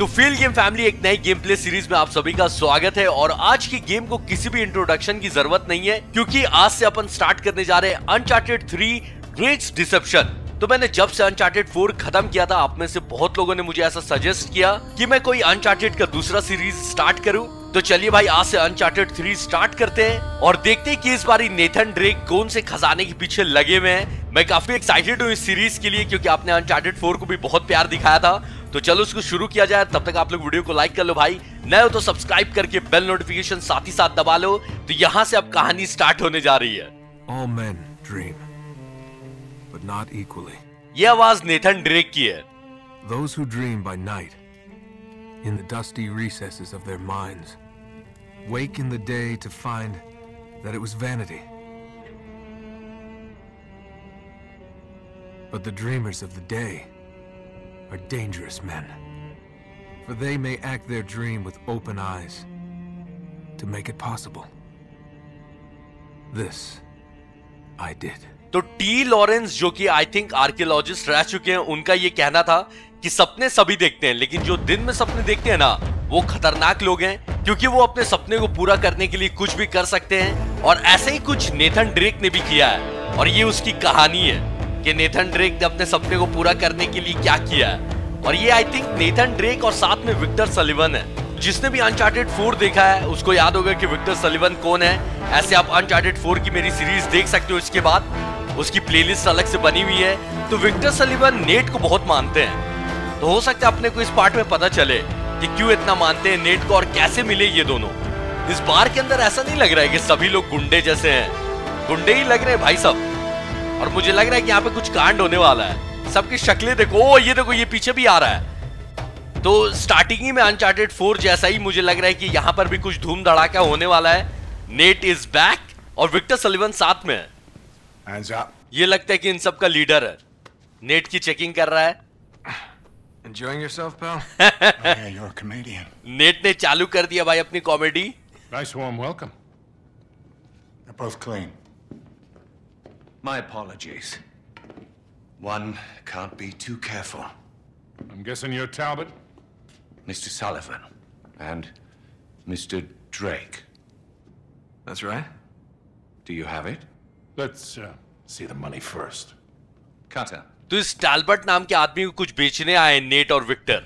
तो field game family एक नई गेम प्ले सीरीज में आप सभी का स्वागत है। और आज की गेम को किसी भी इंट्रोडक्शन की जरूरत नहीं है, क्योंकि आज से अपन स्टार्ट करने जा रहे हैं अनचार्टेड 3 ड्रेक्स डिसेप्शन। तो मैंने जब से अनचार्टेड 4 खत्म किया था, आप में से बहुत लोगों ने मुझे ऐसा सजेस्ट किया कि मैं कोई अनचार्टेड का दूसरा सीरीज स्टार्ट करूं। तो चलिए भाई, आज से अनचार्टेड 3 स्टार्ट करते हैं और देखते हैं कि इस बारी नेथन ड्रेक कौन से खजाने के पीछे लगे हुए हैं। मैं काफी एक्साइटेड हूँ इस सीरीज के लिए, क्योंकि आपने अनचार्टेड 4 को भी बहुत प्यार दिखाया था। तो चलो उसको शुरू किया जाए। तब तक आप लोग वीडियो को लाइक कर लो भाई, नए हो तो सब्सक्राइब करके बेल नोटिफिकेशन साथ ही साथ दबा लो। तो यहाँ से अब कहानी स्टार्ट होने जा रही है। All men dream, but not equally. ये आवाज नेथन ड्रेक की है। Those who dream by night, in the dusty recesses of their minds, wake in the day to find that it was vanity. But the dreamers of the day are dangerous men, for they may act their dream with open eyes to make it possible. This I did. तो T Lawrence, जो कि I think archaeologist रह चुके हैं, उनका ये कहना था कि सपने सभी देखते हैं, लेकिन जो दिन में सपने देखते हैं ना, वो खतरनाक लोग हैं, क्योंकि वो अपने सपने को पूरा करने के लिए कुछ भी कर सकते हैं। और ऐसे ही कुछ नेथन ड्रेक ने भी किया है, और ये उसकी कहानी है कि नेथन ड्रेक ने अपने सपने को पूरा करने के लिए क्या किया है। और ये आई थिंक नेथन ड्रेक और साथ में विक्टर सलिवन है। जिसने भी अनचार्टेड 4 देखा है उसको याद होगा कि विक्टर सलिवन कौन है। ऐसे आप अनचार्टेड 4 की मेरी सीरीज देख सकते हो, इसके बाद उसकी प्लेलिस्ट अलग से बनी हुई है। तो विक्टर सलिवन नेट को बहुत मानते हैं, तो हो सकता है अपने को इस पार्ट में पता चले कि क्यों इतना मानते हैं नेट को और कैसे मिले ये दोनों। इस बार के अंदर ऐसा नहीं लग रहा है कि सभी लोग गुंडे जैसे हैं, गुंडे ही लग रहे हैं भाई सब। और मुझे लग रहा है कि यहाँ पे कुछ कांड होने वाला है। सबकी शक्लें देखो, ओ ये देखो, ये पीछे भी आ रहा है। तो स्टार्टिंग ही में अनचार्टेड 4 जैसा ही मुझे लग रहा है कि यहाँ पर भी कुछ धूम धड़ाका होने वाला है। नेट इज बैक और विक्टर सलिवन साथ में है। ये लगता है कि इन सब का लीडर है। नेट की चेकिंग कर रहा है। Enjoying yourself, pal? Yeah, you're a comedian. Net ने चालू कर दिया भाई अपनी comedy. Nice warm welcome. They're both clean. My apologies. One can't be too careful. I'm guessing you're Talbot? Mr. Sullivan and Mr. Drake. That's right. Do you have it? Let's see the money first. Cutter. तो इस टैल्बर्ट नाम के आदमी को कुछ बेचने आए net और विक्टर।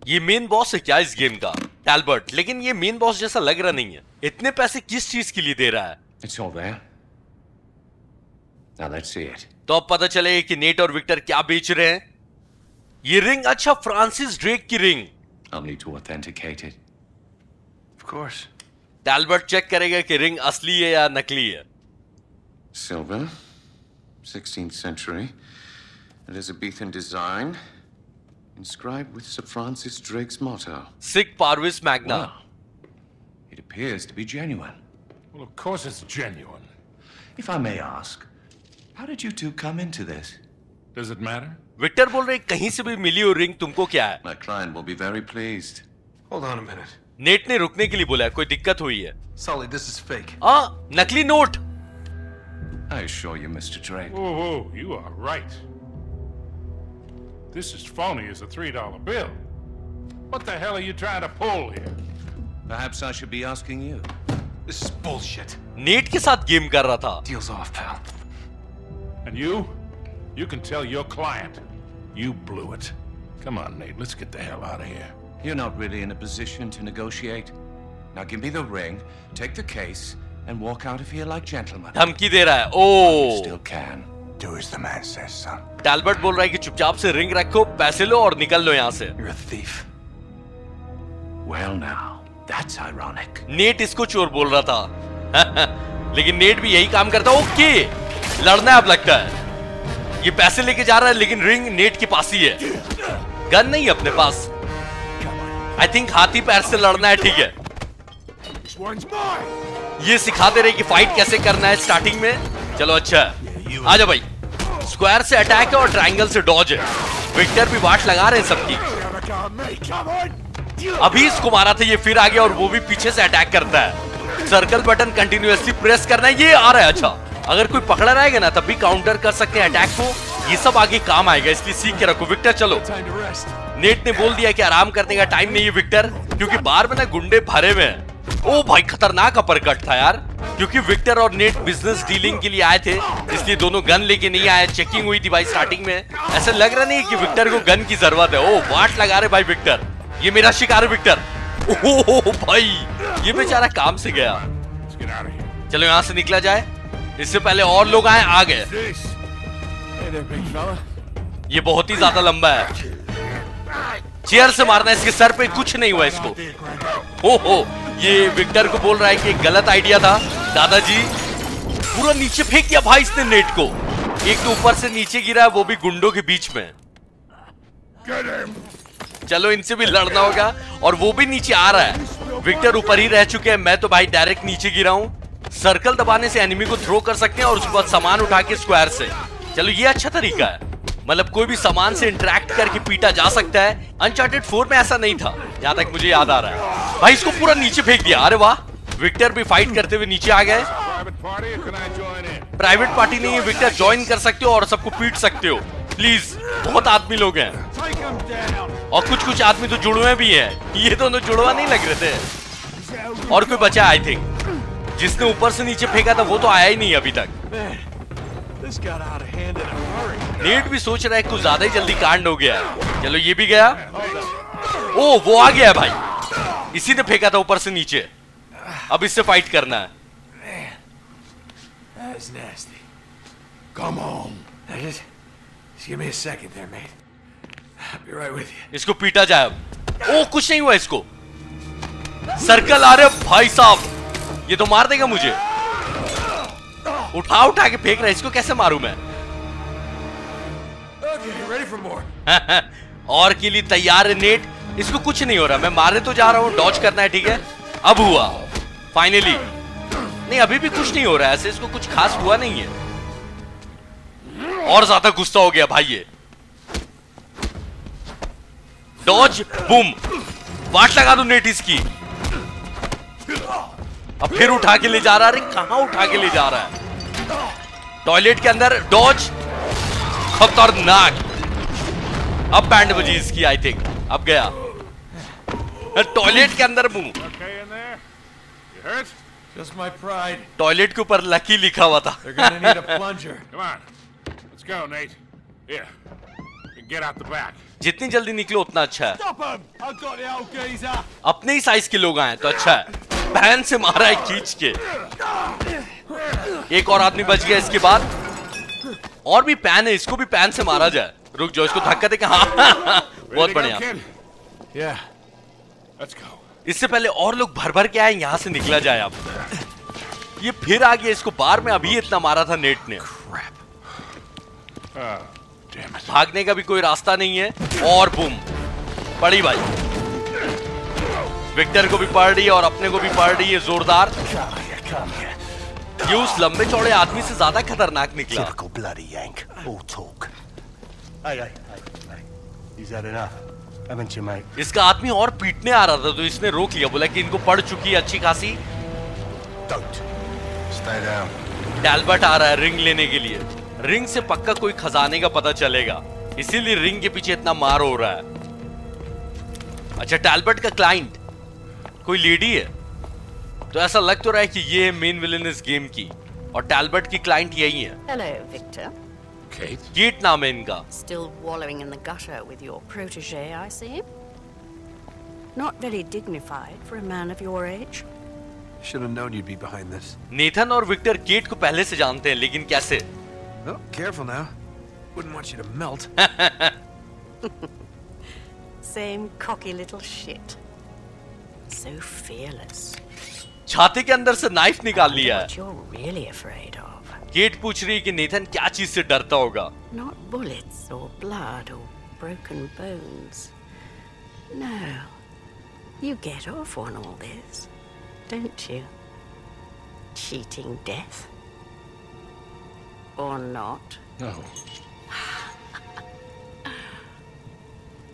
ये मेन बॉस है क्या इस गेम का, टैल्बर्ट? लेकिन ये मेन बॉस जैसा लग रहा नहीं है। इतने पैसे किस चीज के लिए दे रहा है? It's all there. Now let's see it. तो अब पता चले कि नेट और विक्टर क्या बेच रहे हैं। ये रिंग, अच्छा फ्रांसिस ड्रेक की ring. I'll need to authenticate it. Of course. Talbert check करेगा कि रिंग असली है या नकली है। Silver, 16th century. Elizabethan design. Inscribed with Sir Francis Drake's motto. Sic parvis magna. Well, it appears to be genuine. Well, of course it's genuine. If I may ask, how did you two come into this? Does it matter? Victor बोल रहे कहीं से भी मिली हो ring, तुमको क्या है? My client will be very pleased. Hold on a minute. Net ने रुकने के लिए बोला है, कोई दिक्कत हुई है? Sully, this is fake. नकली note. I assure you, Mr. Drake. Whoa, you are right. This is phony as a $3 bill. What the hell are you trying to pull here? Perhaps I should be asking you. This is bullshit. Net के साथ game कर रहा था। Deal's off, pal. And you? You can tell your client. You blew it. Come on, Nate, let's get the hell out of here. You're not really in a position to negotiate. Now give me the ring, take the case, and walk out of here like gentlemen. धमकी दे रहा है। You still can. Do as the man says, son. टैल्बर्ट बोल रहा है कि चुपचाप से ring रखो, पैसे लो और निकल लो यहाँ से। You're a thief. Well now, that's ironic. Net इसको चोर बोल रहा था। लेकिन नेट भी यही काम करता। ओके, लड़ना है अब लगता है। ये पैसे लेके जा रहा है, लेकिन रिंग नेट के पास ही है। गन नहीं है अपने पास। आई थिंक हाथी पैर से लड़ना है, ठीक है। ये सिखा दे रहे कि फाइट कैसे करना है स्टार्टिंग में। चलो अच्छा है, आजा भाई। स्क्वायर से अटैक है और ट्रायंगल से डॉज है। विक्टर भी वाट लगा रहे हैं सबकी। अभी इसको मारा था, ये फिर आ गया और वो भी पीछे से अटैक करता है। सर्कल बटन कंटिन्यूअसली प्रेस करना है। ये आ रहा है, अच्छा अगर कोई पकड़ा रहेगा ना तब भी काउंटर कर सकते हैं अटैक को। ये सब आगे काम आएगा, इसलिए सीख के रखो। विक्टर चलो। नेट ने बोल दिया कि आराम करने का टाइम नहीं है विक्टर, क्योंकि बाहर में ना गुंडे भरे हुए हैं। ओ भाई खतरनाक अपरकट था यार, क्योंकि विक्टर और नेट बिजनेस डीलिंग के लिए आए थे, इसलिए दोनों गन लेके नहीं आए। चेकिंग हुई थी भाई स्टार्टिंग में, ऐसा लग रहा नहीं कि विक्टर को गन की जरूरत है। ओ वाट लगा रहे भाई विक्टर, ये मेरा शिकार है विक्टर। ओह भाई ये बेचारा काम से गया। चलो यहाँ से निकला जाए, इससे पहले और लोग आए। आ गए। ये बहुत ही ज्यादा लंबा है, चेयर से मारना इसके सर पे, कुछ नहीं हुआ इसको। हो ये विक्टर को बोल रहा है कि गलत आइडिया था दादाजी। पूरा नीचे फेंक दिया भाई इसने नेट को। एक तो ऊपर से नीचे गिरा है, वो भी गुंडों के बीच में। चलो इनसे भी लड़ना होगा, और वो भी नीचे आ रहा है। विक्टर ऊपर ही रह चुके हैं, मैं तो भाई डायरेक्ट नीचे गिरा हूं। सर्कल दबाने से एनिमी को थ्रो कर सकते हैं और उसके बाद सामान उठा के स्क्वायर से। चलो ये अच्छा तरीका है, मतलब कोई भी सामान से इंटरेक्ट करके पीटा जा सकता है। अनचार्टेड 4 में ऐसा नहीं था, यहाँ तक मुझे याद आ रहा है। भाई इसको पूरा नीचे फेंक दिया। अरे वाह, विक्टर भी फाइट करते हुए नीचे आ गए। प्राइवेट पार्टी नहीं है विक्टर, ज्वाइन कर सकते हो और सबको पीट सकते हो प्लीज। बहुत आदमी लोग हैं, और कुछ कुछ आदमी तो जुड़वे भी हैं। ये दोनों जुड़वा नहीं लग रहे थे। और कोई बचा आई थिंक, जिसने ऊपर से नीचे फेंका था वो तो आया ही नहीं अभी तक। नेट भी सोच रहा है कुछ ज्यादा ही जल्दी कांड हो गया है। चलो ये भी गया। ओ वो आ गया भाई, इसी ने फेंका था ऊपर से नीचे। अब इससे फाइट करना है। इसको पीटा जाए अब। ओ कुछ नहीं हुआ इसको। सर्कल आ रहे भाई साहब, ये तो मार देगा मुझे। उठा उठा के फेंक रहा है, इसको कैसे मारूं मैं? और के लिए तैयार है नेट। इसको कुछ नहीं हो रहा, मैं मारने तो जा रहा हूं, डॉज करना है ठीक है। अब हुआ फाइनली। नहीं अभी भी कुछ नहीं हो रहा है, ऐसे इसको कुछ खास हुआ नहीं है। और ज्यादा गुस्सा हो गया भाई ये। डॉज बूम, वाट लगा दो नेट इसकी। अब फिर उठा के ले जा रहा है। कहां उठा के ले जा रहा है? टॉयलेट के अंदर डॉज, खतरनाक। अब बैंड बजी इसकी आई थिंक, अब गया टॉयलेट के अंदर। मुंह टॉयलेट के ऊपर लकी लिखा हुआ था। जितनी जल्दी निकलो उतना अच्छा है। अपने ही साइज के लोग आए तो अच्छा है। पैन से मारा है खींच के। एक और आदमी बच गया इसके बाद। और भी पैन है, इसको भी पैन से मारा जाए। रुक जाओ, इसको धक्का देके। हाँ बहुत बढ़िया। इससे पहले और लोग भर भर के आए, यहां से निकला जाए। अब ये फिर आ गया, इसको बार में अभी इतना मारा था नेट ने। भागने का भी कोई रास्ता नहीं है। और बूम पड़ी भाई, विक्टर को भी पड़ रही है और अपने को भी पड़ रही है जोरदार। ये उस लंबे चौड़े आदमी से ज्यादा खतरनाक निकला। इसका आदमी और पीटने आ रहा था तो इसने रोक लिया, बोला कि इनको पड़ चुकी है अच्छी खासी। टैल्बर्ट आ रहा है रिंग लेने के लिए। रिंग से पक्का कोई खजाने का पता चलेगा, इसीलिए रिंग के पीछे इतना मार हो रहा है। अच्छा टैल्बर्ट का क्लाइंट कोई लेडी है, तो ऐसा लग तो रहा है कि ये है मेन विलेन इस गेम की, और टैल्बर्ट की क्लाइंट यही है। Hello, Victor. Kate? कीट नाम है इनका। Still wallowing in the gutter with your protege, I see. Not very dignified for a man of your age. Should have known you'd be behind this. Nathan और Victor cat को पहले से जानते हैं, लेकिन कैसे? Oh, careful now. Wouldn't want you to melt. Same cocky little shit. So fearless. छाती के अंदर से नाइफ निकाल लिया है। What you're really afraid of. Kate पूछ रही है कि नेथन क्या चीज से डरता होगा। Not bullets or blood or broken bones. No. You get off on all this, don't you? Cheating death. Or not. No.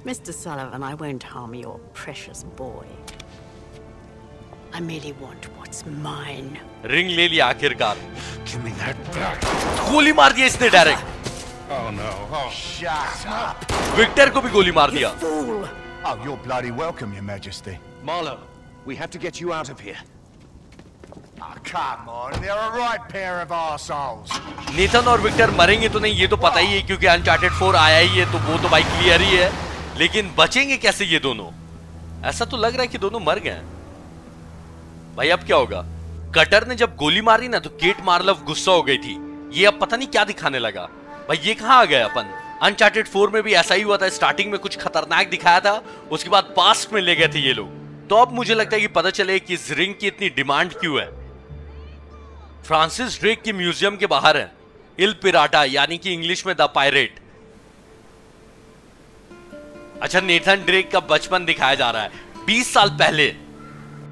Mr. Sullivan, I won't harm your precious boy. I merely want what's mine. Ring ले लिया आखिरकार। Give me that back. गोली मार दिया इसने direct. Oh no. Oh. Shut up! Victor को भी गोली मार दिया। Fool! Oh, you're bloody welcome, Your Majesty. Marlowe, we have to get you out of here. Oh, come on, they're a right pair of arseholes. Nathan और Victor मरेंगे तो नहीं, ये तो पता ही है, क्योंकि अनचार्टेड 4 आया ही है, तो वो तो भाई क्लियर ही है। लेकिन बचेंगे कैसे ये दोनों? ऐसा तो लग रहा है कि दोनों मर गए। भाई अब क्या होगा? कटर ने जब गोली मारी ना, तो केट मार्लव गुस्सा हो गई थी। ये अब पता नहीं क्या दिखाने लगा। भाई ये कहाँ आ गए अपन? अनचार्टेड 4 में भी ऐसा ही हुआ था, स्टार्टिंग में कुछ खतरनाक दिखाया था, उसके बाद पास्ट में ले गए थे ये लोग। तो अब मुझे लगता है कि पता चले कि इस रिंग की इतनी डिमांड क्यों है। फ्रांसिस ड्रेक के म्यूजियम के बाहर है इल पिराटा, यानी कि इंग्लिश में द पायरेट। अच्छा, नेथन ड्रेक का बचपन दिखाया जा रहा है 20 साल पहले।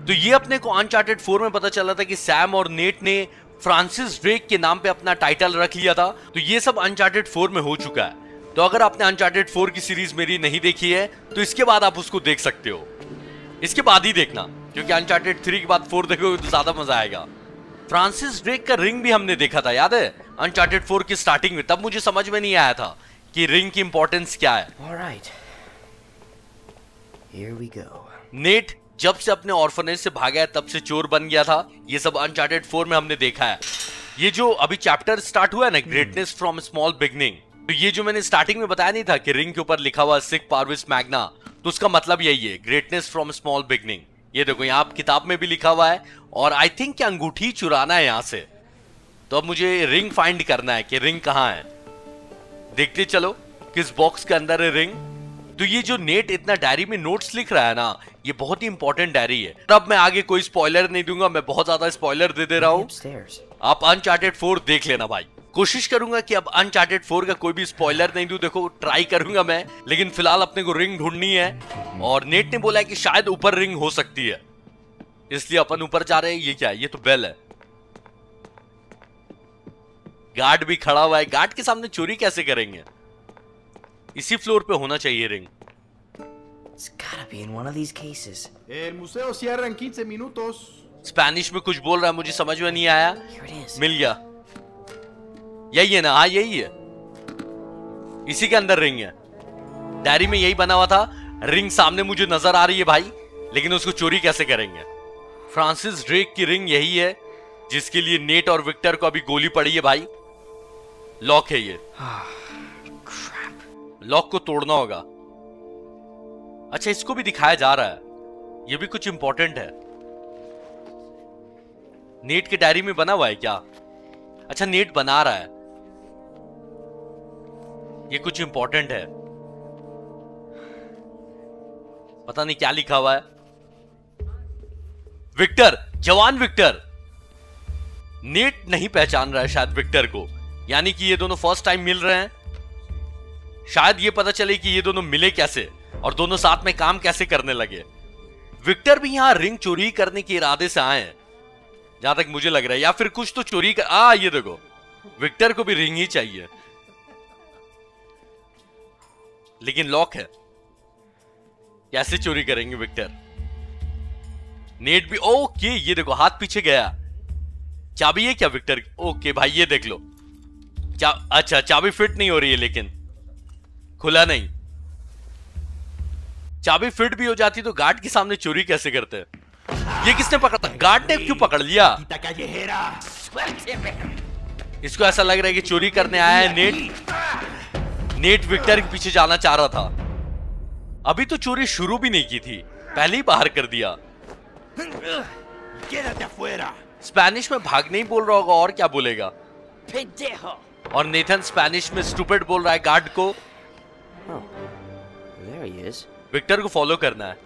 तो ये अपने को अनचार्टेड 4 में पता चला था कि सैम और नेट ने फ्रांसिस ड्रेक के नाम पे अपना टाइटल रख लिया था। तो ये सब अनचार्टेड 4 में हो चुका है। तो अगर आपने अनचार्टेड 4 की सीरीज मेरी नहीं देखी है, तो इसके बाद आप उसको देख सकते हो। इसके बाद ही देखना, क्योंकि अनचार्टेड 3 के बाद 4 देखोगे तो ज्यादा मजा आएगा। फ्रांसिस ड्रेक का रिंग भी हमने देखा था, याद है? अनचार्टेड 4 की स्टार्टिंग में। तब मुझे समझ में नहीं आया था कि रिंग की इंपॉर्टेंस क्या है। All right. Here we go. Net जब से अपने ऑर्फनेज से भागा है, तब से चोर बन गया था। ये सब अनचार्टेड 4 में हमने देखा है। ये जो अभी चैप्टर स्टार्ट हुआ है ना, ग्रेटनेस फ्रॉम स्मॉल बिगनिंग, तो ये जो मैंने स्टार्टिंग में बताया नहीं था कि रिंग के ऊपर लिखा हुआ सिक पार्विस मैग्ना, तो उसका मतलब यही है, ग्रेटनेस फ्रॉम स्मॉल बिगनिंग। ये देखो यहाँ किताब में भी लिखा हुआ है, और आई थिंक कि अंगूठी चुराना है यहाँ से। तो अब मुझे रिंग फाइंड करना है कि रिंग कहाँ है। देखते चलो किस बॉक्स के अंदर है रिंग। तो ये जो नेट इतना डायरी में नोट्स लिख रहा है ना, ये बहुत ही इंपॉर्टेंट डायरी है। अब मैं आगे कोई स्पॉइलर नहीं दूंगा, मैं बहुत ज्यादा स्पॉइलर दे रहा हूँ। Upstairs. आप अनचार्टेड 4 देख लेना भाई। कोशिश करूंगा कि अब अनचार्टेड 4 का कोई भी स्पॉइलर नहीं दूं, देखो ट्राई करूंगा मैं। लेकिन फिलहाल अपने को रिंग ढूंढनी है, और नेट ने बोला है कि शायद ऊपर रिंग हो सकती है, इसलिए अपन ऊपर जा रहे हैं। ये क्या है? ये तो बेल है। गार्ड भी खड़ा हुआ है। गार्ड के सामने चोरी कैसे करेंगे? इसी फ्लोर पे होना चाहिए ring. It's gotta be in one of these cases. El museo cierra en 15 minutos. Spanish में कुछ बोल रहा है, मुझे समझ में नहीं आया। Here it is. मिल गया। यही है ना? हाँ यही है, इसी के अंदर रिंग है। डायरी में यही बना हुआ था। रिंग सामने मुझे नजर आ रही है भाई, लेकिन उसको चोरी कैसे करेंगे? फ्रांसिस ड्रेक की रिंग यही है, जिसके लिए नेट और विक्टर को अभी गोली पड़ी है भाई। लॉक है ये। लॉक को तोड़ना होगा। अच्छा, इसको भी दिखाया जा रहा है, ये भी कुछ इंपॉर्टेंट है। नेट के डायरी में बना हुआ है क्या? अच्छा, नेट बना रहा है, ये कुछ इंपॉर्टेंट है। पता नहीं क्या लिखा हुआ है। विक्टर, जवान विक्टर। नेट नहीं पहचान रहा है शायद विक्टर को, यानी कि ये दोनों फर्स्ट टाइम मिल रहे हैं। शायद ये पता चले कि ये दोनों मिले कैसे और दोनों साथ में काम कैसे करने लगे। विक्टर भी यहां रिंग चोरी करने के इरादे से आए हैं, जहां तक मुझे लग रहा है, या फिर कुछ तो चोरी कर। ये देखो, विक्टर को भी रिंग ही चाहिए, लेकिन लॉक है। कैसे चोरी करेंगे विक्टर? नेट भी ओके। ये देखो, हाथ पीछे गया। चाबी है क्या विक्टर? ओके भाई, ये देख लो। अच्छा, चाबी फिट नहीं हो रही है, लेकिन खुला नहीं। चाबी फिट भी हो जाती तो गार्ड के सामने चोरी कैसे करते हैं? ये किसने पकड़ा? गार्ड ने क्यों पकड़ लिया? इसको ऐसा लग रहा है कि चोरी करने आया है नेट। नेट विक्टर के पीछे जाना चाह रहा था। अभी तो चोरी शुरू भी नहीं की थी, पहले ही बाहर कर दिया। स्पेनिश में भागने ही बोल रहा होगा, और क्या बोलेगा? और नेथन स्पेनिश में स्टूपिड बोल रहा है गार्ड को। Oh, there he is. Victor को फॉलो करना है।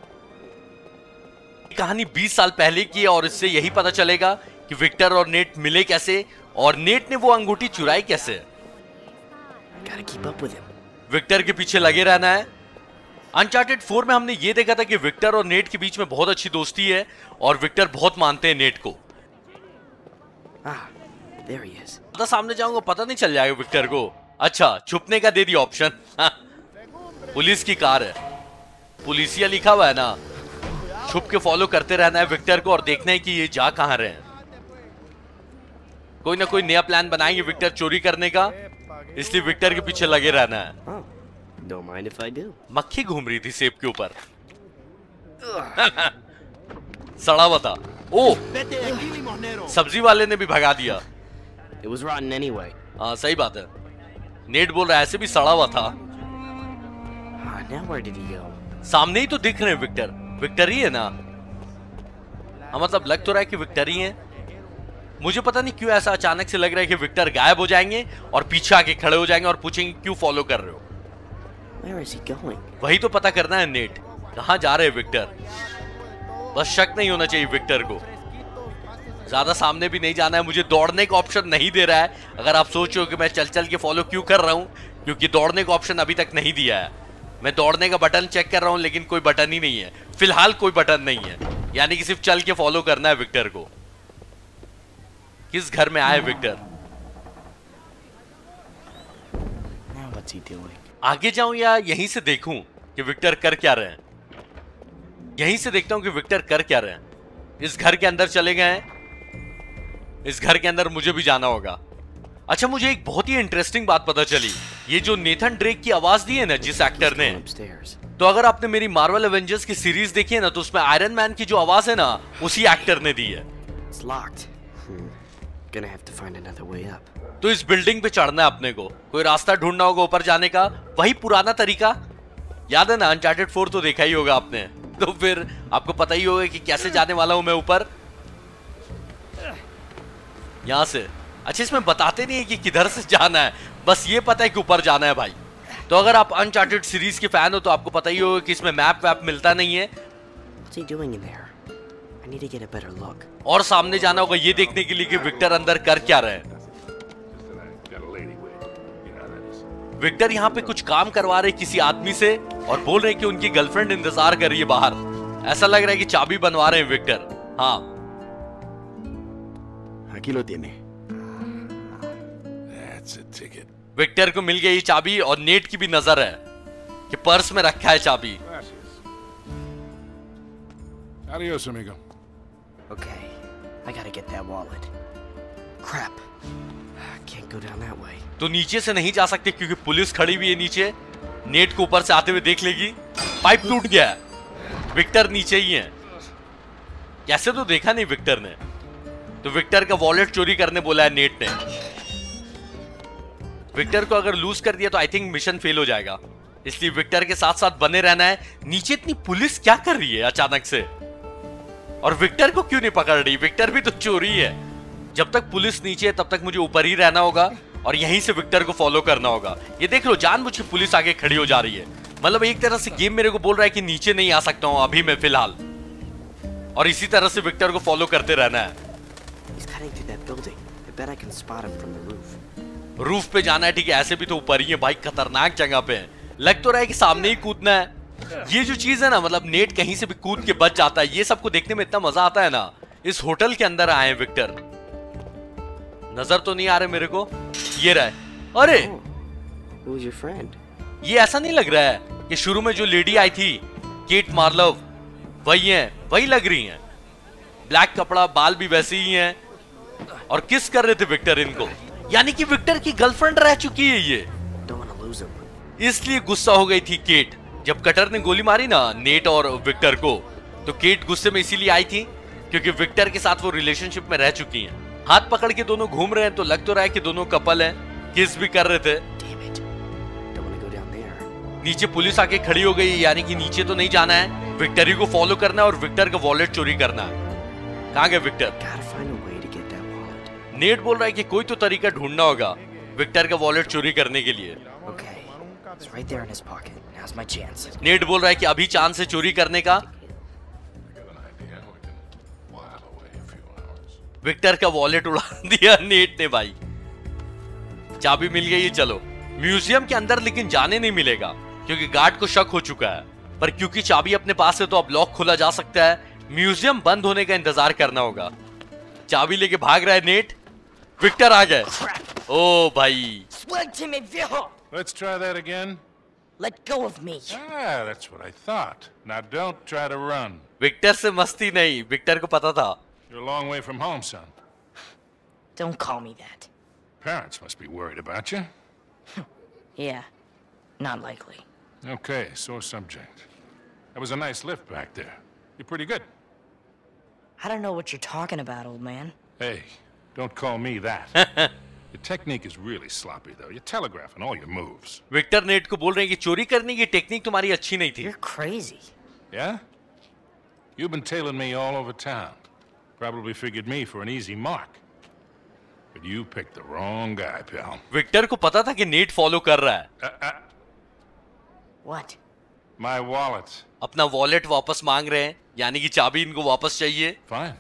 कहानी 20 साल पहले की है, और इससे यही पता चलेगा कि विक्टर और नेट मिले कैसे, और नेट ने वो अंगूठी चुराई कैसे। Gotta keep up with him. Victor के पीछे लगे रहना है। अनचार्टेड 4 में हमने ये देखा था कि विक्टर और नेट के बीच में बहुत अच्छी दोस्ती है, और विक्टर बहुत मानते हैं नेट को। Ah, there he is. पता सामने जाऊंगा, पता नहीं चल जाएगा विक्टर को। अच्छा, छुपने का दे दिया ऑप्शन। पुलिस की कार है, पुलिसिया लिखा हुआ है ना। छुप के फॉलो करते रहना है विक्टर को, और देखना है कि ये जा कहां रहे हैं। कोई ना कोई नया प्लान बनाएंगे विक्टर चोरी करने का। इसलिए विक्टर के पीछे लगे रहना है। Oh, don't mind if I do. मक्खी घूम रही थी सेब के ऊपर। सड़ा हुआ था। ओ, सब्जी वाले ने भी भगा दिया। It was rotten anyway. हाँ सही बात है। नेट बोल रहा है ऐसे भी सड़ा हुआ था। Now where did he go? सामने ही तो दिख रहे हैं विक्टर। विक्टर ही है ना? हाँ मतलब लग तो रहा है कि विक्टर ही है। मुझे पता नहीं क्यों ऐसा अचानक से लग रहा है कि विक्टर गायब हो जाएंगे और पीछे आके खड़े हो जाएंगे और पूछेंगे क्यों फॉलो कर रहे हो। Where is he going? वही तो पता करना है नेट, कहाँ जा रहे हैं विक्टर। बस शक नहीं होना चाहिए विक्टर को। ज्यादा सामने भी नहीं जाना है। मुझे दौड़ने का ऑप्शन नहीं दे रहा है। अगर आप सोच रहे हो कि मैं चल चल के फॉलो क्यों कर रहा हूं, क्योंकि दौड़ने का ऑप्शन अभी तक नहीं दिया है। मैं दौड़ने का बटन चेक कर रहा हूं लेकिन कोई बटन ही नहीं है। फिलहाल कोई बटन नहीं है, यानी कि सिर्फ चल के फॉलो करना है विक्टर को। किस घर में आए Victor? Now what's he doing? आगे जाऊं या यहीं से देखूं कि विक्टर कर क्या रहे हैं? यहीं से देखता हूं कि विक्टर कर क्या रहे हैं। इस घर के अंदर चले गए हैं। इस घर के अंदर मुझे भी जाना होगा। अच्छा, मुझे एक बहुत ही इंटरेस्टिंग बात पता चली। ये जो नेथन ड्रेक की आवाज दी है ना जिस एक्टर ने, Upstairs. तो अगर आपने मेरी मार्वल एवेंजर्स की सीरीज देखी है ना, तो उसमें आयरन मैन की जो आवाज है ना उसी एक्टर ने दी है। It's locked. Gonna have to find another way up. तो इस बिल्डिंग पे चढ़ना है अपने को। कोई रास्ता ढूंढना होगा ऊपर जाने का। वही पुराना तरीका याद है ना, अनचार्टेड 4 तो देखा ही होगा आपने। तो फिर आपको पता ही होगा कि कैसे जाने वाला हूं मैं ऊपर। यहां से। अच्छा, इसमें बताते नहीं है कि किधर से जाना है, बस ये पता है कि ऊपर जाना है भाई। तो अगर आप अनचार्टेड सीरीज के फैन हो तो आपको पता ही होगा कि इसमें मैप वैप मिलता नहीं है। What's he doing in there? I need to get a better look. और सामने जाना होगा ये देखने के लिए कि विक्टर अंदर कर क्या रहे हैं। विक्टर यहाँ पे कुछ काम करवा रहे किसी आदमी से और बोल रहे कि उनकी गर्लफ्रेंड इंतजार कर रही है बाहर। ऐसा लग रहा है कि चाबी बनवा रहे हैं विक्टर। हाँ, Aquí lo tiene. That's a ticket. Victor को मिल गई चाबी और नेट की भी नजर है कि पर्स में रखा है चाबी। Adios, amigo. Okay, I gotta get that wallet. Crap. Can't go down that way. तो नीचे से नहीं जा सकते क्योंकि पुलिस खड़ी हुई है नीचे। नेट को ऊपर से आते हुए देख लेगी। पाइप टूट गया है। विक्टर नीचे ही है। कैसे तो देखा नहीं विक्टर ने। तो विक्टर का वॉलेट चोरी करने बोला है नेट ने। विक्टर को अगर लूज कर दिया तो आई थिंक मिशन फेल हो जाएगा, इसलिए विक्टर के साथ साथ बने रहना है। नीचे इतनी पुलिस क्या कर रही है अचानक से, और विक्टर को क्यों नहीं पकड़ रही? विक्टर भी तो चोरी है। जब तक पुलिस नीचे है तब तक मुझे ऊपर ही रहना होगा और यहीं से विक्टर को फॉलो करना होगा। ये देख लो, जानबूझ के पुलिस आगे खड़ी हो जा रही है। मतलब एक तरह से गेम मेरे को बोल रहा है कि नीचे नहीं आ सकता हूं अभी मैं फिलहाल, और इसी तरह से विक्टर को फॉलो करते रहना है। रूफ पे जाना है, ठीक है। ऐसे भी तो ऊपर ही है भाई, खतरनाक जगह पे है। लग तो रहा है कि सामने ही कूदना है। ये जो चीज है ना, मतलब नेट कहीं से भी कूद के बच जाता है। ये सबको देखने में इतना मजा आता है ना। इस होटल के अंदर आए विक्टर, नजर तो नहीं आ रहे मेरे को। ये रहा है। अरे Who's your friend? ये ऐसा नहीं लग रहा है कि शुरू में जो लेडी आई थी केट मार्लोव वही है, वही लग रही हैं। ब्लैक कपड़ा, बाल भी वैसे ही हैं, और किस कर रहे थे विक्टर इनको। यानी कि विक्टर की गर्लफ्रेंड रह चुकी है ये। Don't wanna lose him. इसलिए गुस्सा हो गई थी केट जब कटर ने गोली मारी ना नेट और विक्टर को। तो केट गुस्से में इसीलिए आई थी क्योंकि विक्टर के साथ वो रिलेशनशिप में रह चुकी हैं। हाथ पकड़ के दोनों घूम रहे हैं, तो लग तो रहा है कि दोनों कपल हैं, किस भी कर रहे थे। Damn it. Don't wanna go down there. नीचे पुलिस आके खड़ी हो गई, यानी कि नीचे तो नहीं जाना है। विक्टर ही को फॉलो करना है और विक्टर का वॉलेट चोरी करना है। कहाँ गए Victor? Gotta find a way to get that wallet. Nate बोल रहा है कि कोई तो तरीका ढूंढना होगा विक्टर का वॉलेट चोरी करने के लिए। Okay. It's right there in his pocket. Now's my chance. Net बोल रहा है कि अभी चांस है चोरी करने का। विक्टर का वॉलेट उड़ा दिया नेट ने भाई। चाबी मिल गई, चलो म्यूजियम के अंदर, लेकिन जाने नहीं मिलेगा क्योंकि गार्ड को शक हो चुका है। पर क्योंकि चाबी अपने पास है तो अब लॉक खोला जा सकता है। म्यूजियम बंद होने का इंतजार करना होगा। चाबी लेके भाग रहा है नेट। विक्टर आ गए। ओ भाई, Let's try that again. Let go of me. Ah, that's what I thought. Now don't try to run. Victor से मस्ती नहीं, विक्टर को पता था। You're a long way from home, son. Don't call me that. Parents must be worried about you. Yeah, not likely. Okay, sore subject. That was a nice lift back there. You're pretty good. I don't know what you're talking about, old man. Hey, don't call me that. Your technique is really sloppy, though. You're telegraphing all your moves. Victor Nate को बोल रहे हैं कि चोरी करने की technique तुम्हारी अच्छी नहीं थी. You're crazy. Yeah? You've been tailing me all over town. Probably figured me for an easy mark. But you picked the wrong guy, pal. Victor को पता था कि नेट फॉलो कर रहा है. What? My wallet. अपना वॉलेट वापस मांग रहे हैं, यानी कि चाबी इनको वापस चाहिए. Fine.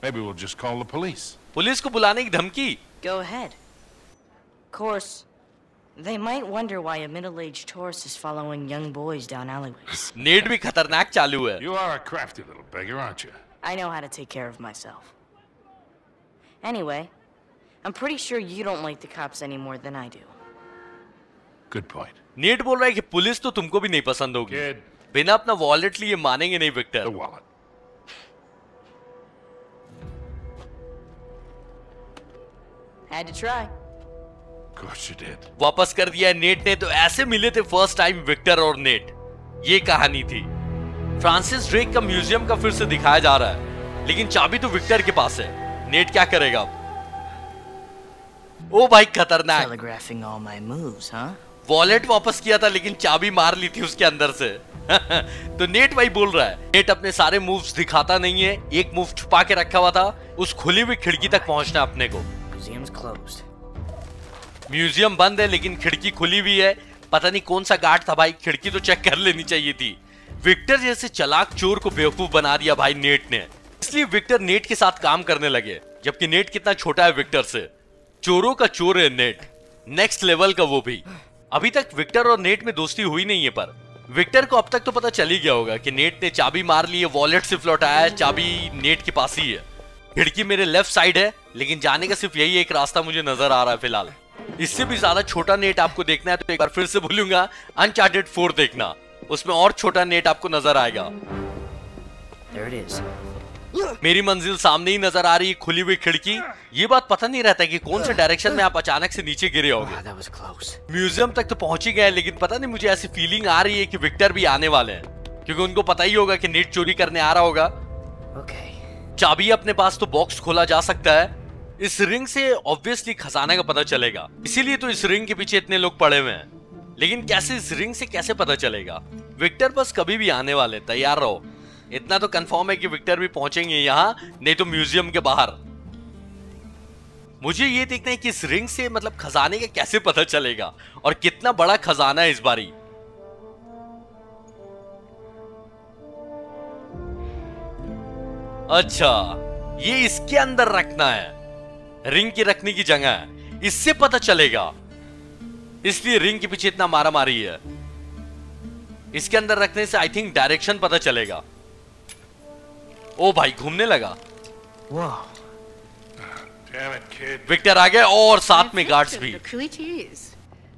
Maybe we'll just call the police. Police को बुलाने की धमकी. Go ahead. Of course, they might wonder why a middle-aged tourist is following young boys down alleyways. Net भी खतरनाक चालू है. You are a crafty little beggar, aren't you? I know how to take care of myself. Anyway, I'm pretty sure you don't like the cops any more than I do. Good point. Net बोल रहा है कि police तो तुमको भी नहीं पसंद होगी. Kid. बिना अपना वॉलेट लिए मानेंगे नहीं Victor. The wallet. Had to try. Of course you did. वापस कर दिया है नेट ने. तो ऐसे मिले थे फर्स्ट टाइम विक्टर और नेट. ये कहानी थी. फ्रांसिस ड्रेक का म्यूजियम का फिर से दिखाया जा रहा है, लेकिन चाबी तो विक्टर के पास है. नेट क्या करेगा अब? ओ भाई खतरनाक. Telegraphing all my moves, huh? Wallet वापस किया था लेकिन चाबी मार ली थी उसके अंदर से. तो नेट भाई बोल रहा है. नेट अपने सारे मूव्स दिखाता नहीं है. एक मूव छुपा के रखा हुआ था. उस खुली हुई खिड़की तक पहुंचना अपने को. Museum's closed. म्यूजियम बंद है लेकिन खिड़की खुली हुई है. पता नहीं कौन सा गार्ड था भाई. खिड़की तो चेक कर लेनी चाहिए थी. विक्टर जैसे चालाक चोर को बेवकूफ बना दिया भाई नेट ने. इसलिए विक्टर नेट के साथ काम करने लगे, जबकि नेट कितना छोटा है विक्टर से. चोरों का चोर है नेट. नेक्स्ट लेवल का वो भी. अभी तक विक्टर और नेट में दोस्ती हुई नहीं है, पर विक्टर को अब तक तो पता चल ही गया होगा कि नेट ने चाबी मार ली है, वॉलेट सिर्फ लौटाया है, चाबी नेट के पास ही है. खिड़की मेरे लेफ्ट साइड है, लेकिन जाने का सिर्फ यही एक रास्ता मुझे नजर आ रहा है फिलहाल. इससे भी ज्यादा छोटा नेट आपको देखना है तो एक बार फिर से बोलूंगा अनचार्टेड 4 देखना. उसमें और छोटा नेट आपको नजर आएगा. There it is. मेरी मंजिल सामने ही नजर आ रही है, खुली हुई खिड़की. ये बात पता नहीं रहता कि कौन से डायरेक्शन में आप अचानक से नीचे गिरे होगे. That was close. म्यूजियम तक तो पहुंच ही गए, लेकिन पता नहीं मुझे ऐसी फीलिंग आ रही है कि विक्टर भी आने वाले हैं, क्योंकि उनको पता ही होगा कि नेट चोरी करने आ रहा होगा. Okay. चाबी अपने पास तो बॉक्स खोला जा सकता है. इस रिंग से ऑब्वियसली खजाने का पता चलेगा, इसीलिए तो इस रिंग के पीछे इतने लोग पड़े हुए हैं. लेकिन कैसे इस रिंग से कैसे पता चलेगा? विक्टर बस कभी भी आने वाले, तैयार रहो. इतना तो कंफर्म है कि विक्टर भी पहुंचेंगे यहाँ, नहीं तो म्यूजियम के बाहर. मुझे ये देखना है कि इस रिंग से मतलब खजाने का कैसे पता चलेगा, और कितना बड़ा खजाना है इस बारी. अच्छा, ये इसके अंदर रखना है. रिंग की रखने की जगह है, इससे पता चलेगा. इसलिए रिंग के पीछे इतना मारा मारी है. इसके अंदर रखने से आई थिंक डायरेक्शन पता चलेगा. ओ भाई घूमने लगा. Whoa. Damn it, kid. Victor आ गए और साथ में गार्ड्स भी. Look who it is.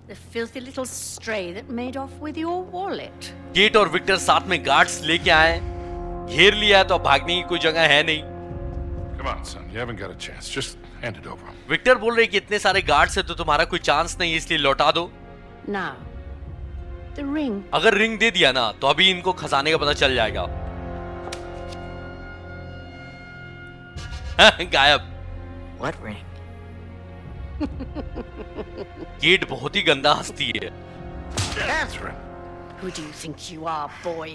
The filthy little stray that made off with your wallet. Kate और विक्टर साथ में गार्ड्स लेके आए. घेर लिया है तो अब भागने की कोई जगह है नहीं. Come on, son. You haven't got a chance. Just hand it over. Victor बोल रहे कि इतने सारे गार्ड्स है तो तुम्हारा कोई चांस नहीं, इसलिए लौटा दो. Now, the ring. अगर रिंग दे दिया ना तो अभी इनको खजाने का पता चल जाएगा. गायब. What ring? केट बहुत ही गंदा हंसती है. Catherine! Who do you think you are, boy?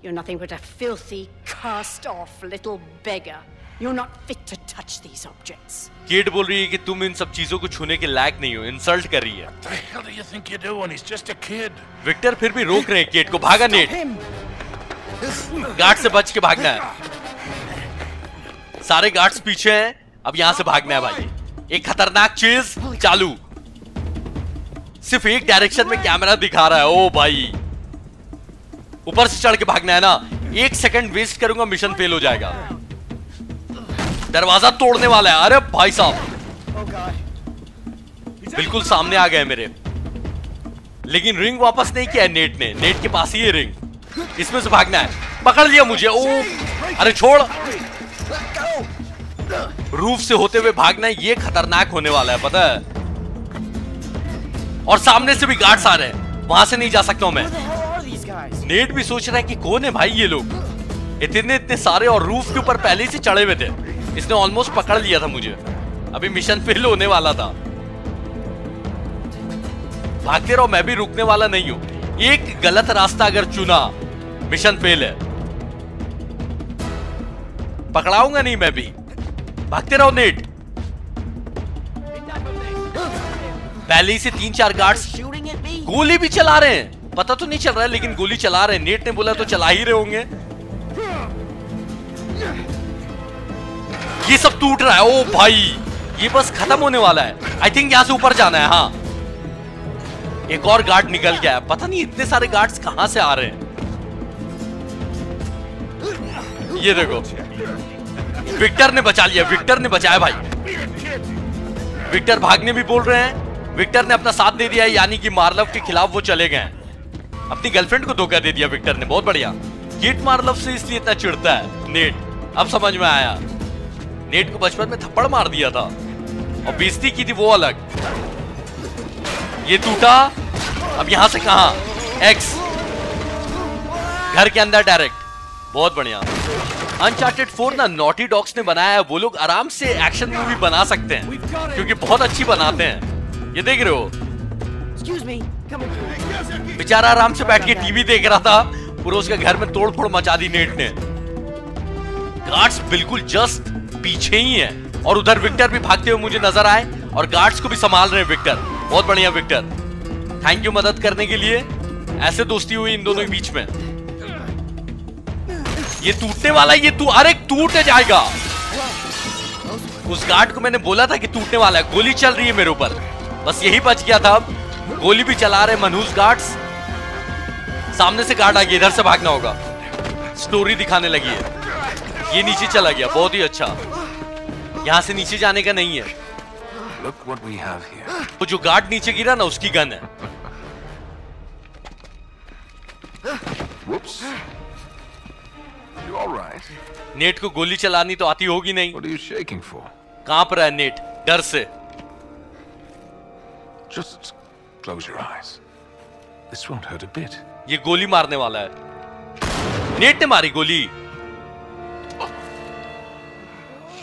You're nothing but a filthy, cast-off little beggar. You're not fit to touch these objects. Kate बोल रही है कि तुम इन सब चीजों को छूने के लायक नहीं हो. इंसल्ट कर रही है. What the hell do you think you're doing? He's just a kid. Victor फिर भी रोक रहे हैं केट को. भागा नेट. गार्ड से बच के भागना है. सारे गार्ड्स पीछे हैं. अब यहां से भागना है भाई. एक खतरनाक चीज चालू. सिर्फ एक डायरेक्शन में कैमरा दिखा रहा है. ओ भाई ऊपर से चढ़ के भागना है ना. 1 सेकंड वेस्ट करूंगा मिशन फेल हो जाएगा. दरवाजा तोड़ने वाला है. अरे भाई साहब बिल्कुल सामने आ गए मेरे. लेकिन रिंग वापस नहीं किया है नेट ने. नेट के पास ही है रिंग. इसमें से भागना है. पकड़ लिया मुझे. ओ अरे छोड़. रूफ से होते हुए भागना है. ये खतरनाक होने वाला है पता है. और सामने से भी गार्ड्स आ रहे हैं, वहां से नहीं जा सकता हूं मैं। नेट भी सोच रहा है कि कौन है भाई ये लोग, इतने सारे, और रूफ के ऊपर पहले से चढ़े हुए थे। इसने ऑलमोस्ट पकड़ लिया था मुझे, अभी मिशन फेल होने वाला था। भागते रहो, मैं भी रुकने वाला नहीं हूं। एक गलत रास्ता अगर चुना, मिशन फेल है। पकड़ाऊंगा नहीं मैं भी, भागते रहो नेट। पहले ही से 3-4 गार्ड्स गोली भी चला रहे हैं, पता तो नहीं चल रहा है लेकिन गोली चला रहे हैं। नेट ने बोला तो चला ही रहे होंगे। ये सब टूट रहा है। ओ भाई, ये बस खत्म होने वाला है। आई थिंक यहां से ऊपर जाना है। हाँ, एक और गार्ड निकल गया है। पता नहीं इतने सारे गार्ड्स कहां से आ रहे हैं। ये देखो, विक्टर ने बचा लिया, विक्टर ने बचाया भाई। विक्टर भागने भी बोल रहे हैं। विक्टर ने अपना साथ दे दिया, यानी कि मार्लव के खिलाफ वो चले गए। अपनी गर्लफ्रेंड को धोखा दे दिया विक्टर ने, बहुत बढ़िया। किट मार्लव से इसलिए इतना चिढ़ता है नेट, अब समझ में आया। नेट को बचपन में थप्पड़ मार दिया था और बेइज्जती की थी वो अलग। ये टूटा, अब यहां से कहां? एक्स, घर के अंदर डायरेक्ट, बहुत बढ़िया। अनचार्टेड 4 ना नॉटी डॉग्स ने बनाया है। वो लोग आराम से एक्शन मूवी बना सकते हैं क्योंकि बहुत अच्छी बनाते हैं। ये देख रहे हो, बेचारा आराम से बैठ के टीवी देख रहा था, पूरा उसके घर में तोड़ फोड़ मचा दी नेट ने। गार्ड्स बिल्कुल जस्ट पीछे ही है और उधर विक्टर भी भागते हुए मुझे नजर आए और गार्ड्स को भी संभाल रहे हैं विक्टर। बहुत बढ़िया विक्टर, थैंक यू मदद करने के लिए। ऐसे दोस्ती हुई इन दोनों के बीच में। ये टूटने वाला, ये अरे टूट जाएगा। उस गार्ड को मैंने बोला था कि टूटने वाला है। गोली चल रही है मेरे ऊपर, बस यही बच गया था। अब गोली भी चला रहे मनहूस गार्ड्स। सामने से गार्ड आ गया, इधर से भागना होगा। स्टोरी दिखाने लगी है। ये नीचे चला गया, बहुत ही अच्छा। यहां से नीचे जाने का नहीं है। Look what we have here. वो जो गार्ड नीचे गिरा ना, उसकी गन है। Whoops. You all right? Net को गोली चलानी तो आती होगी नहीं। What are you shaking for? कांप रहा है नेट डर से। Just close your eyes. This won't hurt a bit. ये गोली मारने वाला है। नेट ने मारी गोली,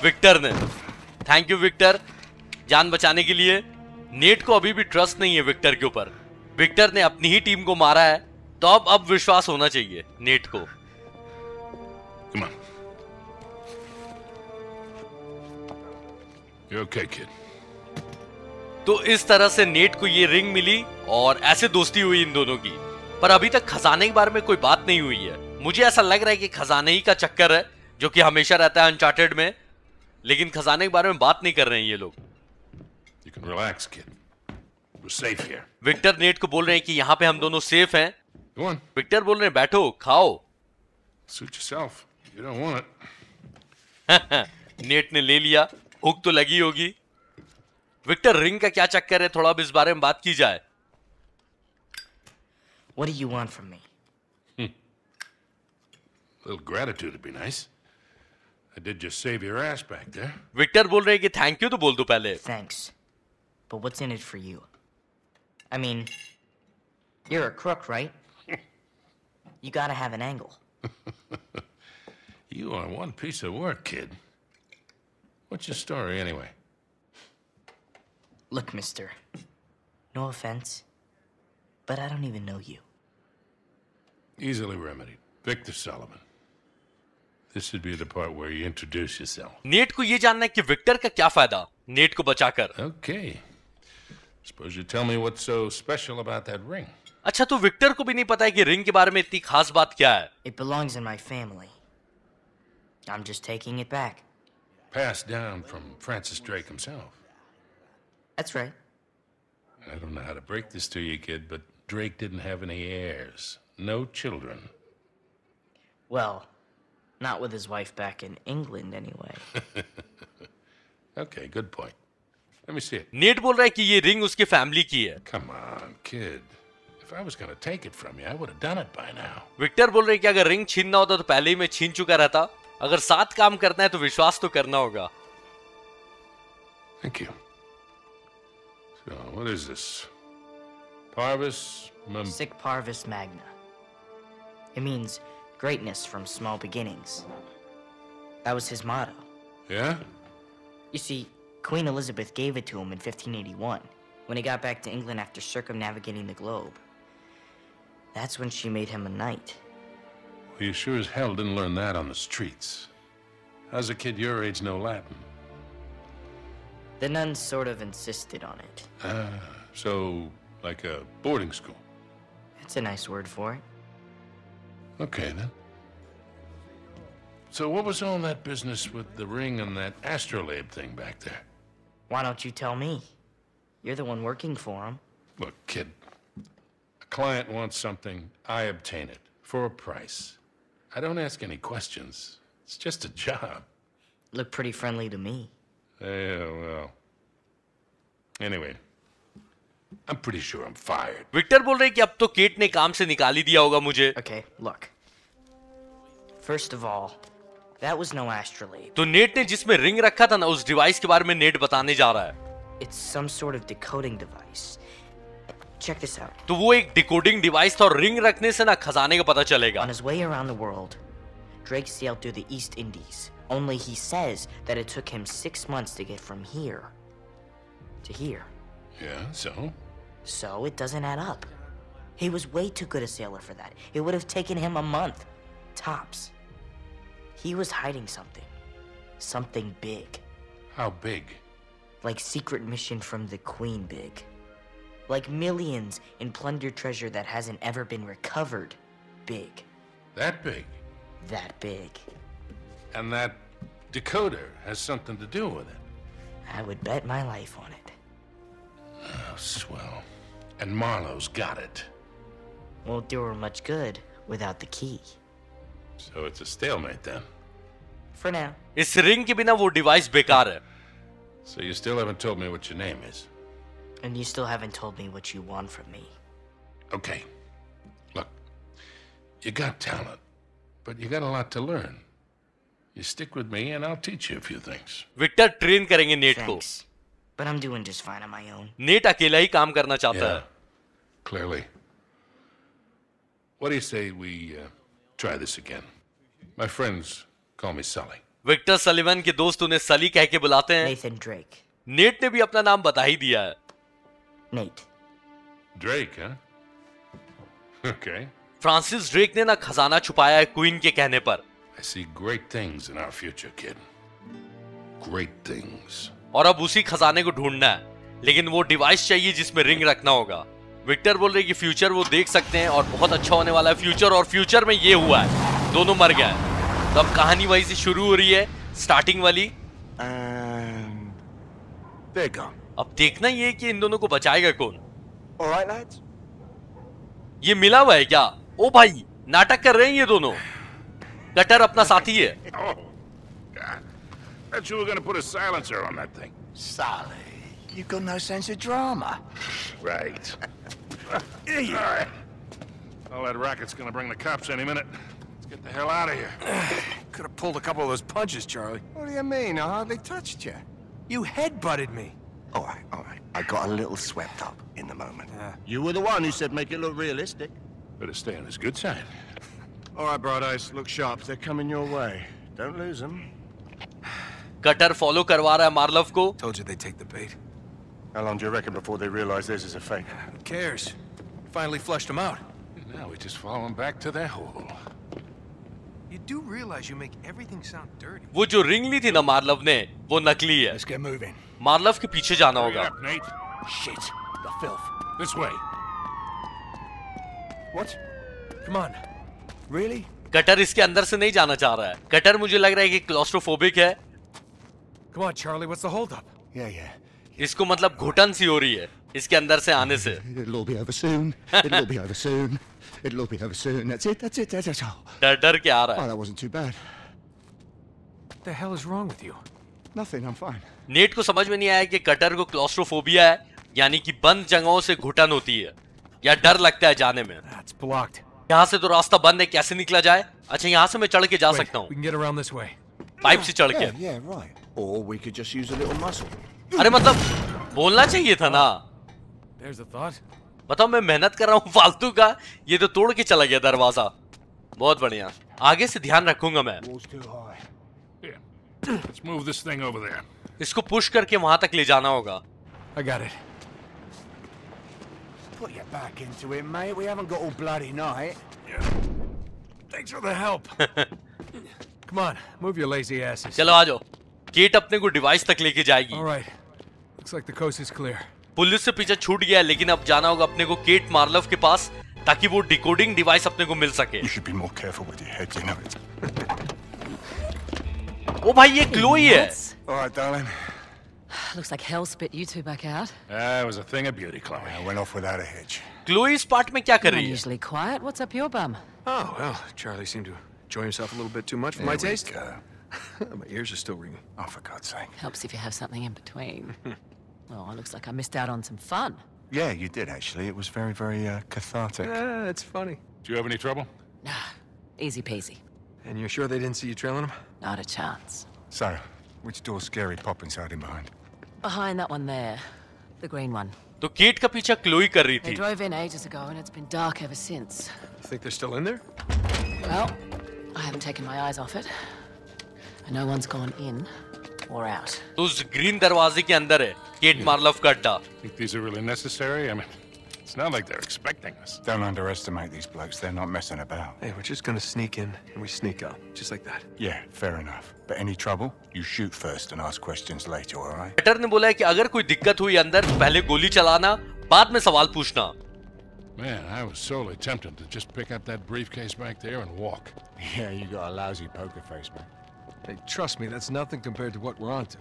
विक्टर ने। थैंक यू विक्टर, जान बचाने के लिए। नेट को अभी भी ट्रस्ट नहीं है विक्टर के ऊपर। विक्टर ने अपनी ही टीम को मारा है, तो अब विश्वास होना चाहिए नेट को। Come on. You're okay, kid. तो इस तरह से नेट को ये रिंग मिली और ऐसे दोस्ती हुई इन दोनों की। पर अभी तक खजाने के बारे में कोई बात नहीं हुई है। मुझे ऐसा लग रहा है कि खजाने ही का चक्कर है, जो कि हमेशा रहता है अनचार्टेड में, लेकिन खजाने के बारे में बात नहीं कर रहे हैं ये लोग। You can relax, kid. We're safe here. Victor Nate को बोल रहे हैं कि यहाँ पे हम दोनों सेफ हैं। Go on. विक्टर बोल रहे हैं बैठो खाओ। Suit yourself. You don't want it. Net ने ले लिया, भूख तो लगी होगी। विक्टर, रिंग का क्या चक्कर है, थोड़ा अब इस बारे में बात की जाए। What do you want from me? A little gratitude would be nice. I did just save your ass back there. Victor बोल रहे हैं कि थैंक यू तो बोल दो पहले। Thanks. But what's in it for you? I mean, you're a crook, right? You gotta have an angle. You are one piece of work, kid. What's your story, anyway? Look, mister. No offense, but I don't even know you. Easily remedied. Victor Sullivan. This would be the part where you introduce yourself. Net को ये जानना है कि Victor का क्या फायदा net को बचाकर। Okay. Suppose you tell me what's so special about that ring. अच्छा, तो विक्टर को भी नहीं पता है कि रिंग के बारे में इतनी खास बात क्या है। It belongs in my family. I'm just taking it back. Passed down from Francis Drake himself. That's right. I don't know how to break this to you, kid, but Drake didn't have any heirs. No children. Well, not with his wife back in England, anyway. Okay, good point. Let me see it. Net बोल रहा है कि ये ring उसकी family की है। Come on, kid. If I was going to take it from you, I would have done it by now. Victor बोल रहे हैं कि अगर रिंग छीनना होता तो पहले ही मैं छीन चुका रहता। अगर साथ काम करना है तो विश्वास तो करना होगा। Thank you. So, what is this? Parvis... Sic Parvis Magna. It means greatness from small beginnings. That was his motto. Yeah? You see, Queen Elizabeth gave it to him in 1581, when he got back to England after circumnavigating the globe. That's when she made him a knight. Well, you sure as hell didn't learn that on the streets. How's a kid your age know Latin? The nuns sort of insisted on it. So, like a boarding school? It's a nice word for it. Okay, then. So what was all that business with the ring and that astrolabe thing back there? Why don't you tell me? You're the one working for him. Look, kid, a client wants something, I obtain it, for a price. I don't ask any questions. It's just a job. Look pretty friendly to me. Yeah, well. Anyway, I'm pretty sure I'm fired. Victor बोल रहे कि अब तो cat ने काम से निकाल ही दिया होगा मुझे. Okay, look. First of all, that was no astrolabe. तो नेट ने जिसमें रिंग रखा था ना, उस डिवाइस के बारे में नेट बताने जा रहा है. It's some sort of decoding device. Check this out. तो वो एक डिकोडिंग डिवाइस था और रिंग रखने से ना खजाने का पता चलेगा. On his way around the world, Drake sailed through the East Indies. Only he says that it took him 6 months to get from here to here. Yeah, so? So it doesn't add up. He was way too good a sailor for that. It would have taken him a month, tops. He was hiding something. Something big. How big? Like secret mission from the Queen big. Like millions in plundered treasure that hasn't ever been recovered big. That big? That big. And that decoder has something to do with it? I would bet my life on it. Oh, swell. And Marlowe's got it. Won't do her much good without the key. So it's a stalemate then? For now. इस ring के बिना वो device बेकार है. So you still haven't told me what your name is? And you still haven't told me what you want from me. Okay. Look, you got talent, but you got a lot to learn. You stick with me and I'll teach you a few things. Victor train करेंगे Nate को. Thanks. But I'm doing just fine on my own. Net अकेला ही काम करना चाहता है. Clearly. What do you say we try this again? My friends call me Sully. Victor Sullivan के दोस्त उन्हें सली कह के बुलाते हैं. Nathan Drake. नेट ने भी अपना नाम बता ही दिया है. Nate. Drake, huh? Okay. Francis Drake ने ना खजाना छुपाया है क्वीन के कहने पर. I see great things in our future, kid. Great things. और अब उसी खजाने को ढूंढना है. लेकिन वो डिवाइस चाहिए जिसमें रिंग रखना होगा. विक्टर बोल रहे कि फ्यूचर वो देख सकते हैं और बहुत अच्छा होने वाला है फ्यूचर. और फ्यूचर में ये हुआ है, दोनों मर गए. तो अब कहानी वहीं से शुरू हो रही है, स्टार्टिंग वाली. They're gone. अब देखना ये है कि इन दोनों को बचाएगा कौन. All right, lads? ये मिला हुआ है क्या? ओ भाई, नाटक कर रहे हैं ये दोनों. कटर अपना साथी है. Oh, God. Bet you were gonna put a silencer on that thing. Sully, you've got no sense of drama. Right. All right. All that racket's gonna bring the cops any minute. Let's get the hell out of here. Could have pulled a couple of those punches, Charlie. What do you mean? I hardly touched you. You headbutted me. All right. I got a little swept up in the moment. You were the one who said make it look realistic. Better stay on his good side. All right, Brodice, look sharp. They're coming your way. Don't lose them. Cutter follow करवा रहा है मार्लव को. Told you they'd take the bait. How long do you reckon before they realize this is a fake? Who cares? Finally flushed them out. Now we just follow them back to their hole. You do realize you make everything sound dirty. वो जो ring ली थी ना मार्लव ने, वो नकली है. Let's get moving. मार्लव के पीछे जाना Hurry होगा. up, Nate. Shit, the filth. This way. What? Come on. Really? Cutter इसके अंदर से नहीं जाना चाह रहा है. कटर मुझे लग रहा है कि क्लॉस्ट्रोफोबिक है. Come on, Charlie. What's the holdup? Yeah. इसको मतलब घुटन सी हो रही है इसके अंदर से आने से. It'll all be over soon. It'll all be over soon. It'll all be over soon. That's it. That's all. डर के आ रहा Oh, है. that wasn't too bad. What the hell is wrong with you? Nothing, I'm fine. Net को समझ में नहीं आया कि कटर को क्लॉस्ट्रोफोबिया है, यानी कि बंद जगहों से घुटन होती है या डर लगता है जाने में. That's blocked. यहाँ से तो रास्ता बंद है, कैसे निकला जाए? अच्छा, यहाँ से मैं चढ़ के जा Wait, सकता हूँ. we can get around this way. Pipe से चढ़ के. Yeah, right. Or we could just use a little muscle. अरे मतलब बोलना चाहिए था ना. There's a thought. बताओ मैं मेहनत कर रहा हूँ फालतू का, ये तो तोड़ के चला गया दरवाजा। बहुत बढ़िया, आगे से ध्यान रखूंगा मैं। Let's move this thing over there. इसको पुश करके वहां तक ले जाना होगा। I got it. Put your back into it, mate. We haven't got all bloody night. Thanks for the help. Come on, move your lazy asses. चलो आ जाओ। Cat अपने को डिवाइस तक लेके जाएगी। All right. Looks like the coast is clear. Police से पीछे छूट गया है, लेकिन अब जाना होगा अपने को केट मार्लव के पास ताकि वो डिकोडिंग डिवाइस अपने को मिल सके। You should be more careful with your head, you know it. ओ भाई ये क्लोई है। All right, darling. Looks like hell spit you two back out. It was a thing of beauty, Chloe. I went off without a hitch. Chloe इस part में क्या कर रही है? Unusually quiet. What's up your bum? Oh, well, Charlie seemed to enjoy himself a little bit too much for my taste. My ears are still ringing. Oh, for God's sake. Helps if you have something in between. Oh, looks like I missed out on some fun. Yeah, you did, actually. It was very, very cathartic. It's funny. Do you have any trouble? Nah, easy peasy. And you're sure they didn't see you trailing him? Not a chance. So, which door's Scary Poppins hiding behind? Behind that one there. The green one. तो cat का पीछा Chloe कर रही They थी। drove in ages ago and it's been dark ever since. You think they're still in there? Well, I haven't taken my eyes off it. And no one's gone in or out. तो उस green दरवाजे के अंदर है cat मार्लव का अड्डा। Think these are really necessary? I mean, it's not like they're expecting us. Don't underestimate these blokes. They're not messing about. Hey, we're just gonna sneak in and we sneak out. Just like that. Yeah, fair enough. But any trouble, you shoot first and ask questions later, all right? पेटर ने बोला है कि अगर कोई दिक्कत हुई अंदर तो पहले गोली चलाना, बाद में सवाल पूछना। Man, I was sorely tempted to just pick up that briefcase back there and walk. Yeah, you got a lousy poker face, man. Hey, trust me, that's nothing compared to what we're on to.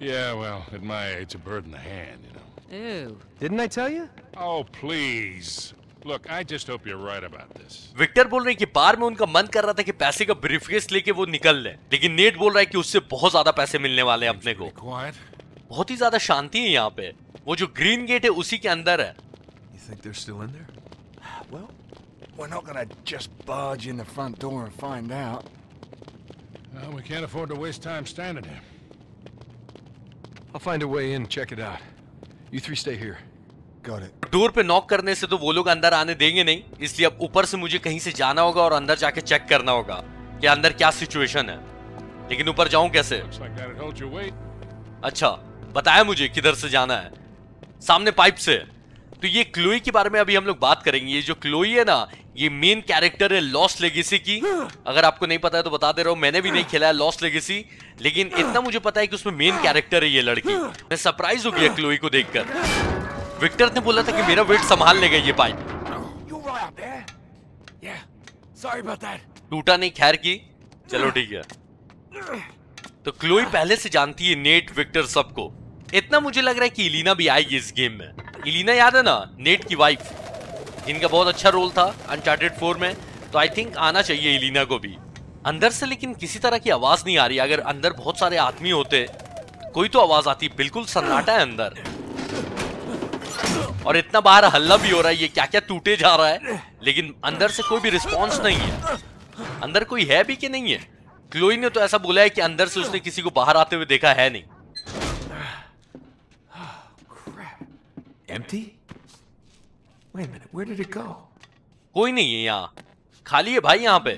Yeah, well, at my age, a bird in the hand, you know. Ew. Didn't I tell you? Oh, please. Look, I just hope you're right about this. Victor बोल रहे हैं कि बार में उनका मन कर रहा था कि पैसे का ब्रीफकेस लेके वो निकल ले, लेकिन नेट बोल रहा है कि उससे बहुत ज्यादा पैसे मिलने वाले हैं अपने को। Quiet. बहुत ही ज्यादा शांति है यहाँ पे। वो जो ग्रीन गेट है उसी के अंदर है। You think they're still in there? Well, we're not gonna just barge in the front door and find out. Well, we can't afford to waste time standing here. I'll find a way in, check it out. You three stay here. Got it. Door पे knock करने से तो वो लोग अंदर आने देंगे नहीं, इसलिए अब ऊपर से मुझे कहीं से जाना होगा और अंदर जाके चेक करना होगा कि अंदर क्या सिचुएशन है। लेकिन ऊपर जाऊं कैसे? Looks like that'd hold your weight. अच्छा, बताया मुझे किधर से जाना है। सामने पाइप से। तो ये क्लोई के बारे में अभी हम लोग बात करेंगे। ये जो क्लोई है ना, ये मेन कैरेक्टर है लॉस्ट लेगेसी की। अगर आपको नहीं पता है तो बता दे रहा हूं, मैंने भी नहीं खेला है लॉस्ट लेगेसी, लेकिन इतना मुझे पता है कि उसमें मेन कैरेक्टर है ये लड़की। मैं सरप्राइज हो गया क्लोई को देखकर। विक्टर ने बोला था कि मेरा वेट संभाल लेगा ये पाइप। टूटा नहीं खैर की, चलो ठीक है। तो क्लोई पहले से जानती है नेट, विक्टर सबको। इतना मुझे लग रहा है कि इलीना भी आएगी इस गेम में। इलीना याद है ना, नेट की वाइफ। इनका बहुत अच्छा रोल था अनचार्टेड 4 में, तो आई थिंक आना चाहिए इलीना को भी अंदर से। लेकिन किसी तरह की आवाज नहीं आ रही। अगर अंदर बहुत सारे आदमी होते कोई तो आवाज आती। बिल्कुल सन्नाटा है अंदर, और इतना बाहर हल्ला भी हो रहा है। ये क्या क्या टूटे जा रहा है, लेकिन अंदर से कोई भी रिस्पॉन्स नहीं है। अंदर कोई है भी कि नहीं है? क्लोई ने तो ऐसा बोला है कि अंदर से उसने किसी को बाहर आते हुए देखा है नहीं। Empty? Wait a minute, where did it go? कोई नहीं है यहाँ, खाली है भाई यहाँ पे।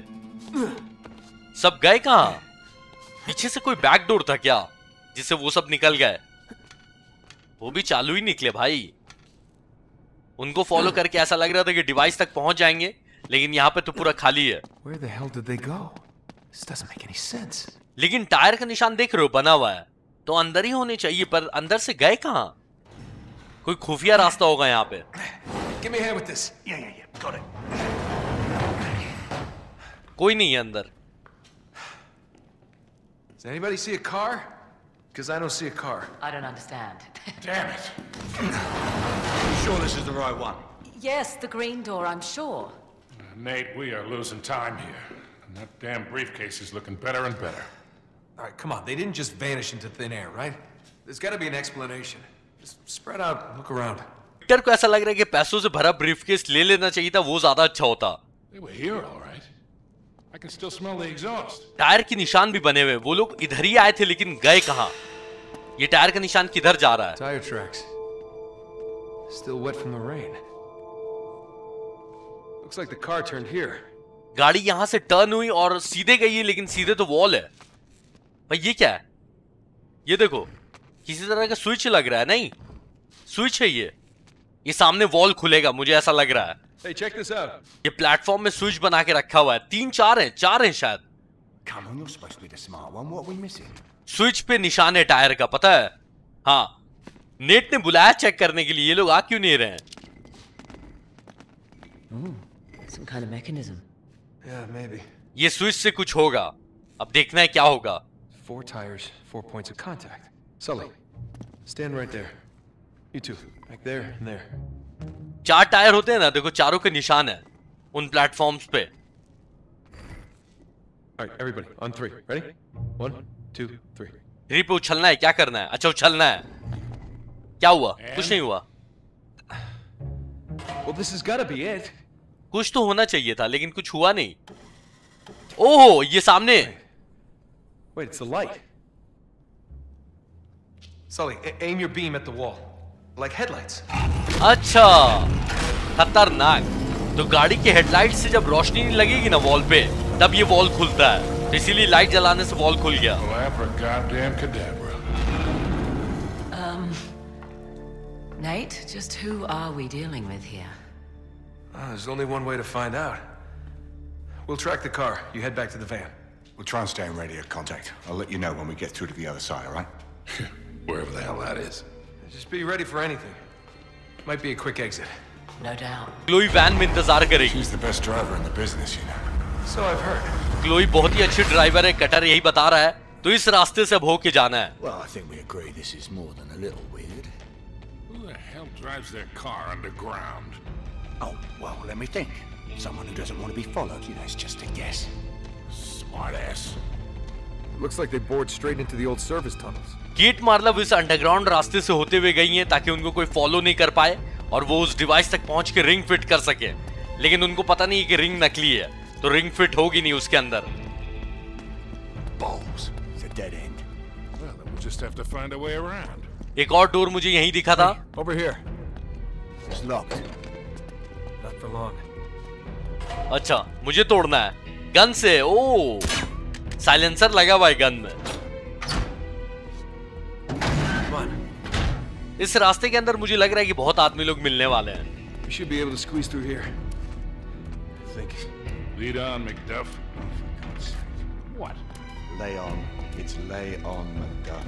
सब गए कहाँ? पीछे से कोई बैक डोर था क्या जिससे वो सब निकल गए? वो भी चालू ही निकले भाई। उनको फॉलो करके ऐसा लग रहा था कि डिवाइस तक पहुंच जाएंगे, लेकिन यहाँ पे तो पूरा खाली है। Where the hell did they go? This doesn't make any sense. लेकिन टायर का निशान देख रहे हो बना हुआ है, तो अंदर ही होने चाहिए, पर अंदर से गए कहाँ? कोई खुफिया रास्ता होगा यहाँ पे। Give me a hand with this. Yeah, got it. कोई नहीं है अंदर। Does anybody see a car? Because I don't see a car. I don't understand. Damn it! You sure this is the right one? Yes, the green door, I'm sure. Nate, we are losing time here. And that damn briefcase is looking better and better. All right, come on. They didn't just vanish into thin air, right? There's got to be an explanation. Just spread out and look around. Victor को ऐसा लग रहा है कि पैसों से भरा briefcase ले लेना चाहिए था, वो ज्यादा अच्छा होता। They were here, all right. I can still smell the exhaust. Tyre के निशान भी बने हुए। वो लोग इधर ही आए थे, लेकिन गए कहाँ? ये टायर का निशान किधर जा रहा है? Tire tracks. Still wet from the rain. Looks like the car turned here. गाड़ी यहां से टर्न हुई और सीधे गई है, लेकिन सीधे तो वॉल है भाई। ये क्या है? ये देखो, किसी तरह का स्विच लग रहा है। नहीं, स्विच है ये सामने वॉल खुलेगा, मुझे ऐसा लग रहा है। Hey, check this out. ये प्लेटफॉर्म में स्विच बना के रखा हुआ है। 3-4 हैं शायद। Come on, you're supposed to be the smart one. What are we missing? Switch पे निशान है टायर का, पता है? हाँ, नेट ने बुलाया चेक करने के लिए। ये लोग आ क्यों नहीं रहे हैं? Some kind of mechanism. Yeah, maybe. ये स्विच से कुछ होगा, अब देखना है क्या होगा। 4 tires, 4 points of contact. Sully, stand right there. You two, back there and there. 4 tyre होते हैं ना, देखो चारों के निशान है उन प्लेटफॉर्म्स पे। All right, everybody, on 3. Ready? 1, 2, 3. 3 पे उछलना है। क्या करना है? अच्छा, उछलना है। क्या हुआ? कुछ नहीं हुआ। Well, this has got to be it. कुछ तो होना चाहिए था, लेकिन कुछ हुआ नहीं। ओह, ये सामने। Wait, it's the light. Sully, aim your beam at the wall. Like headlights. अच्छा, खतरनाक। तो गाड़ी के हेडलाइट से जब रोशनी नहीं लगेगी ना वॉल पे, तब ये वॉल खुलता है। तो इसीलिए लाइट जलाने से वॉल खुल गया। Nate, just who are we dealing with here? There's only one way to find out. We'll track the car. You head back to the van. We'll try and stay in radio contact. I'll let you know when we get through to the other side, all right? Wherever the hell that is. Just be ready for anything. Might be a quick exit. No doubt. Chloe van में इंतजार करेगी। She's the best driver in the business, you know. So I've heard. Chloe बहुत ही अच्छी driver है, cutter यही बता रहा है। तो इस रास्ते से अब होके जाना है। Well, I think we agree this is more than a little weird. Who the hell drives their car underground? Oh, well, let me think. Someone who doesn't want to be followed, you know, it's just a guess. Smart ass. Looks like they bored straight into the old service tunnels. कीट मार्लव इस underground रास्ते से होते हुए गई हैं ताकि उनको कोई फॉलो नहीं कर पाए और वो उस डिवाइस तक पहुंच के रिंग फिट कर सके। लेकिन उनको पता नहीं कि रिंग नकली है, तो रिंग फिट होगी नहीं उसके अंदर। Balls. It's a dead end. Well, then we'll just have to find a way around. एक और डोर मुझे यहीं दिखा था। Over here. It's locked. Not for long. अच्छा, मुझे तोड़ना है गन से। ओ, साइलेंसर लगा हुआ है गन में। इस रास्ते के अंदर मुझे लग रहा है कि बहुत आदमी लोग मिलने वाले हैं। We should be able to squeeze through here. I think. Lead on, McDuff. What? Lay on. It's lay on, McDuff.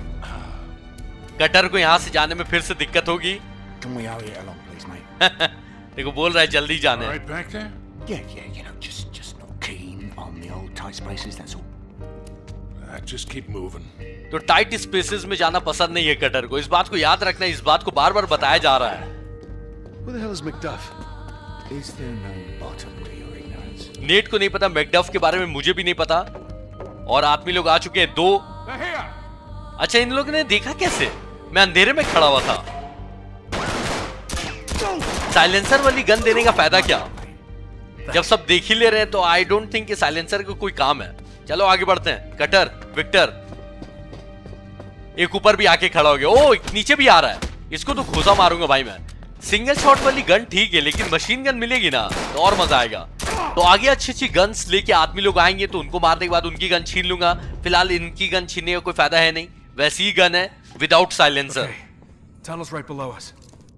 Cutter को यहाँ से जाने में फिर से दिक्कत होगी। Can we hurry it along, please, mate? देखो बोल रहा है जल्दी जाने। Right back there? Yeah, you know, just not keen on the old tight spaces, that's all. Just keep moving. तो टाइट स्पेसेस में जाना पसंद नहीं है कटर को। इस बात को याद रखना, इस बात को बार बार बताया जा रहा है। Who the hell is McDuff? Is there no bottom to your ignorance? Net को नहीं पता, मैकडफ के बारे में मुझे भी नहीं पता। और आदमी लोग आ चुके हैं 2। अच्छा, इन लोगों ने देखा कैसे? मैं अंधेरे में खड़ा हुआ था। साइलेंसर वाली गन देने का फायदा क्या? जब सब देख ही ले रहे हैं तो आई डोंट थिंक कि साइलेंसर का कोई काम है। चलो आगे बढ़ते हैं। कटर, विक्टर, एक ऊपर भी आके खड़ा हो गया। ओ, नीचे भी आ रहा है। इसको तो घुसा मारूंगा भाई मैं। सिंगल शॉट वाली गन ठीक है, लेकिन मशीन गन मिलेगी ना तो और मजा आएगा। तो आगे अच्छी अच्छी गन्स लेके आदमी लोग आएंगे तो उनको मारने के बाद उनकी गन छीन लूंगा। फिलहाल इनकी गन छीनने का कोई फायदा है नहीं, वैसी ही गन है without silencer. Tunnel's right below us.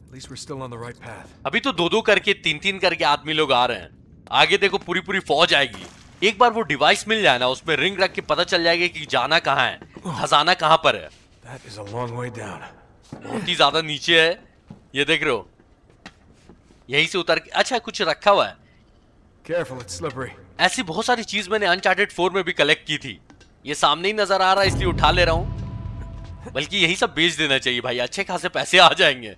At least we're still on the right path. अभी तो 2-2 करके 3-3 करके आदमी लोग आ रहे हैं। आगे देखो पूरी पूरी फौज आएगी। एक बार वो डिवाइस मिल जाए ना, उसमें रिंग रख के पता चल जाएगा कि जाना कहाँ है, खजाना कहाँ पर है। That is a long way down. बहुत ही ज्यादा नीचे है, ये देख रहे हो। यहीं से उतर के, अच्छा कुछ रखा हुआ है। Careful, it's slippery. ऐसी बहुत सारी चीज मैंने अनचार्टेड 4 में भी कलेक्ट की थी। ये सामने ही नजर आ रहा है इसलिए उठा ले रहा हूँ। बल्कि यही सब बेच देना चाहिए भाई, अच्छे खासे पैसे आ जाएंगे।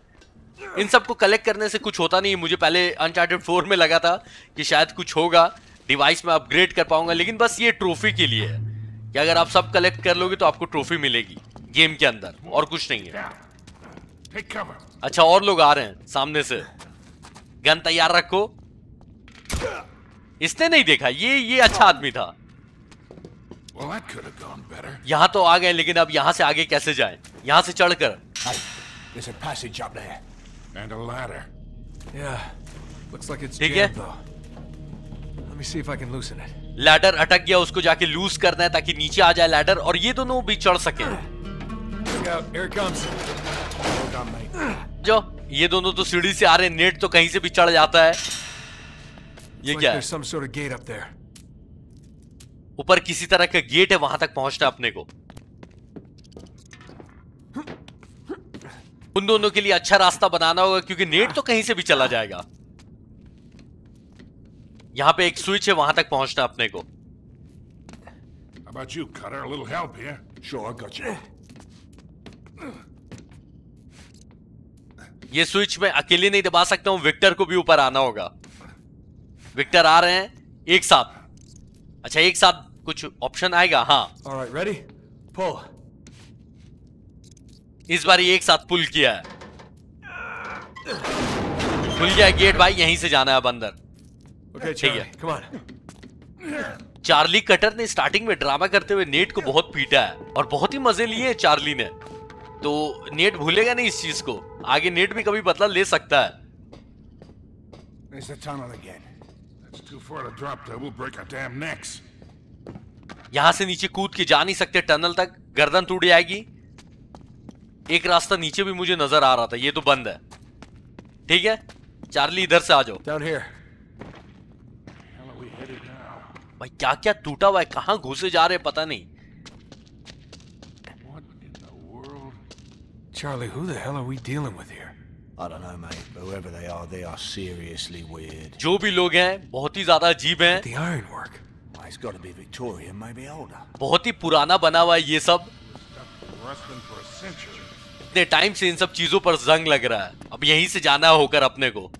इन सबको कलेक्ट करने से कुछ होता नहीं। मुझे पहले अनचार्टेड 4 में लगा था कि शायद कुछ होगा, डिवाइस में अपग्रेड कर पाऊंगा, लेकिन बस ये ट्रॉफी के लिए है कि अगर आप सब कलेक्ट कर लोगे तो आपको ट्रॉफी मिलेगी गेम के अंदर, और कुछ नहीं है। अच्छा, और लोग आ रहे हैं सामने से। गन तैयार रखो। इसने नहीं देखा, ये अच्छा आदमी था। यहां तो आ गए, लेकिन अब यहां से आगे कैसे जाएं? यहां से चढ़कर। There's a passage up there. And a ladder. Yeah. Looks like it's ठीक है। jammed though. Let me see if I can loosen it. Ladder अटक गया, उसको जाके लूज करना है ताकि नीचे आ जाए लैडर और ये दोनों भी चढ़ सके। Look out, here it comes. Well done, mate. जो ये दोनों तो सीढ़ी से आ रहे हैं, नेट तो कहीं से भी चढ़ जाता है। ये Looks क्या like है? there's some sort of gate up there. ऊपर किसी तरह का गेट है, वहां तक पहुंचना अपने को। उन दोनों के लिए अच्छा रास्ता बनाना होगा क्योंकि नेट तो कहीं से भी चला जाएगा। यहां पे एक स्विच है, वहां तक पहुंचना अपने को। How about you, Cutter? A little help here? Sure, I got you. ये स्विच मैं अकेले नहीं दबा सकता हूं, विक्टर को भी ऊपर आना होगा। विक्टर आ रहे हैं एक साथ। अच्छा, एक साथ कुछ ऑप्शन आएगा? हाँ। All right, ready? Pull. इस बार एक साथ पुल किया है। खुल गया गेट भाई, यहीं से जाना है अब अंदर। Okay, Charlie, come on. Charlie cutter ने स्टार्टिंग में ड्रामा करते हुए नेट को बहुत पीटा है और बहुत ही मजे लिए हैं चार्ली ने, तो नेट भूलेगा नहीं इस चीज को। आगे नेट भी कभी बदला ले सकता है। There's the tunnel again. That's too far to drop there. We'll break our damn necks. यहां से नीचे कूद के जा नहीं सकते टनल तक, गर्दन टूट जाएगी। एक रास्ता नीचे भी मुझे नजर आ रहा था, ये तो बंद है। ठीक है, चार्ली इधर से आ जाओ। Down here. भाई क्या क्या टूटा हुआ है, कहां घुसे जा रहे हैं पता नहीं। Charlie, who the hell are we dealing with here? I don't know, mate, but whoever they are seriously weird. जो भी लोग हैं बहुत ही ज्यादा अजीब हैं। The ironwork. Well, it's got to be Victorian, maybe older. बहुत ही पुराना बना हुआ है ये सब। Rustling for a century. इतने टाइम से इन सब चीजों पर जंग लग रहा है। अब यहीं से जाना होकर अपने को।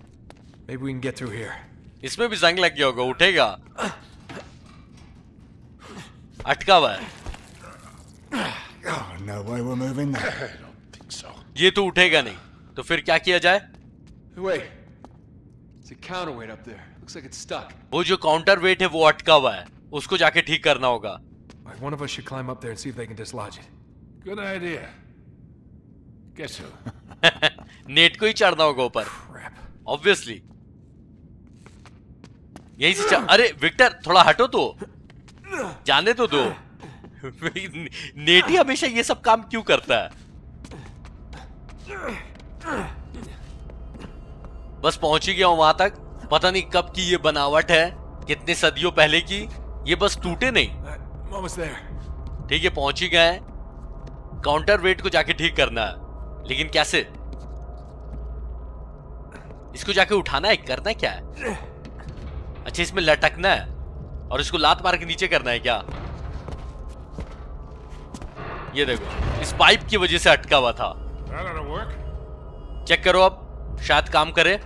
Maybe we can get through here. इसमें भी जंग लग गया होगा, उठेगा? अटका हुआ है। Oh, no way we're moving there. I don't think so. ये तो उठेगा नहीं, तो फिर क्या किया जाए? Wait. It's a counterweight up there. Looks like it's stuck. वो जो काउंटर वेट है वो अटका हुआ है, उसको जाके ठीक करना होगा। Right, one of us should climb up there and see if they can dislodge it. Good idea. Guess who? Net को ही चढ़ना होगा ऊपर, ऑब्वियसली। यहीं से अरे विक्टर थोड़ा हटो तो, जाने तो दो। नेट ही हमेशा ये सब काम क्यों करता है? बस पहुंच ही गया हूं वहां तक। पता नहीं कब की ये बनावट है, कितने सदियों पहले की। ये बस टूटे नहीं। ठीक है, पहुंच ही गए। काउंटर वेट को जाके ठीक करना है, लेकिन कैसे? इसको जाके उठाना है, करना है क्या है? अच्छा, इसमें लटकना है और इसको लात मार के नीचे करना है क्या? ये देखो, इस पाइप की वजह से अटका हुआ था। चेक करो अब, शायद काम करे।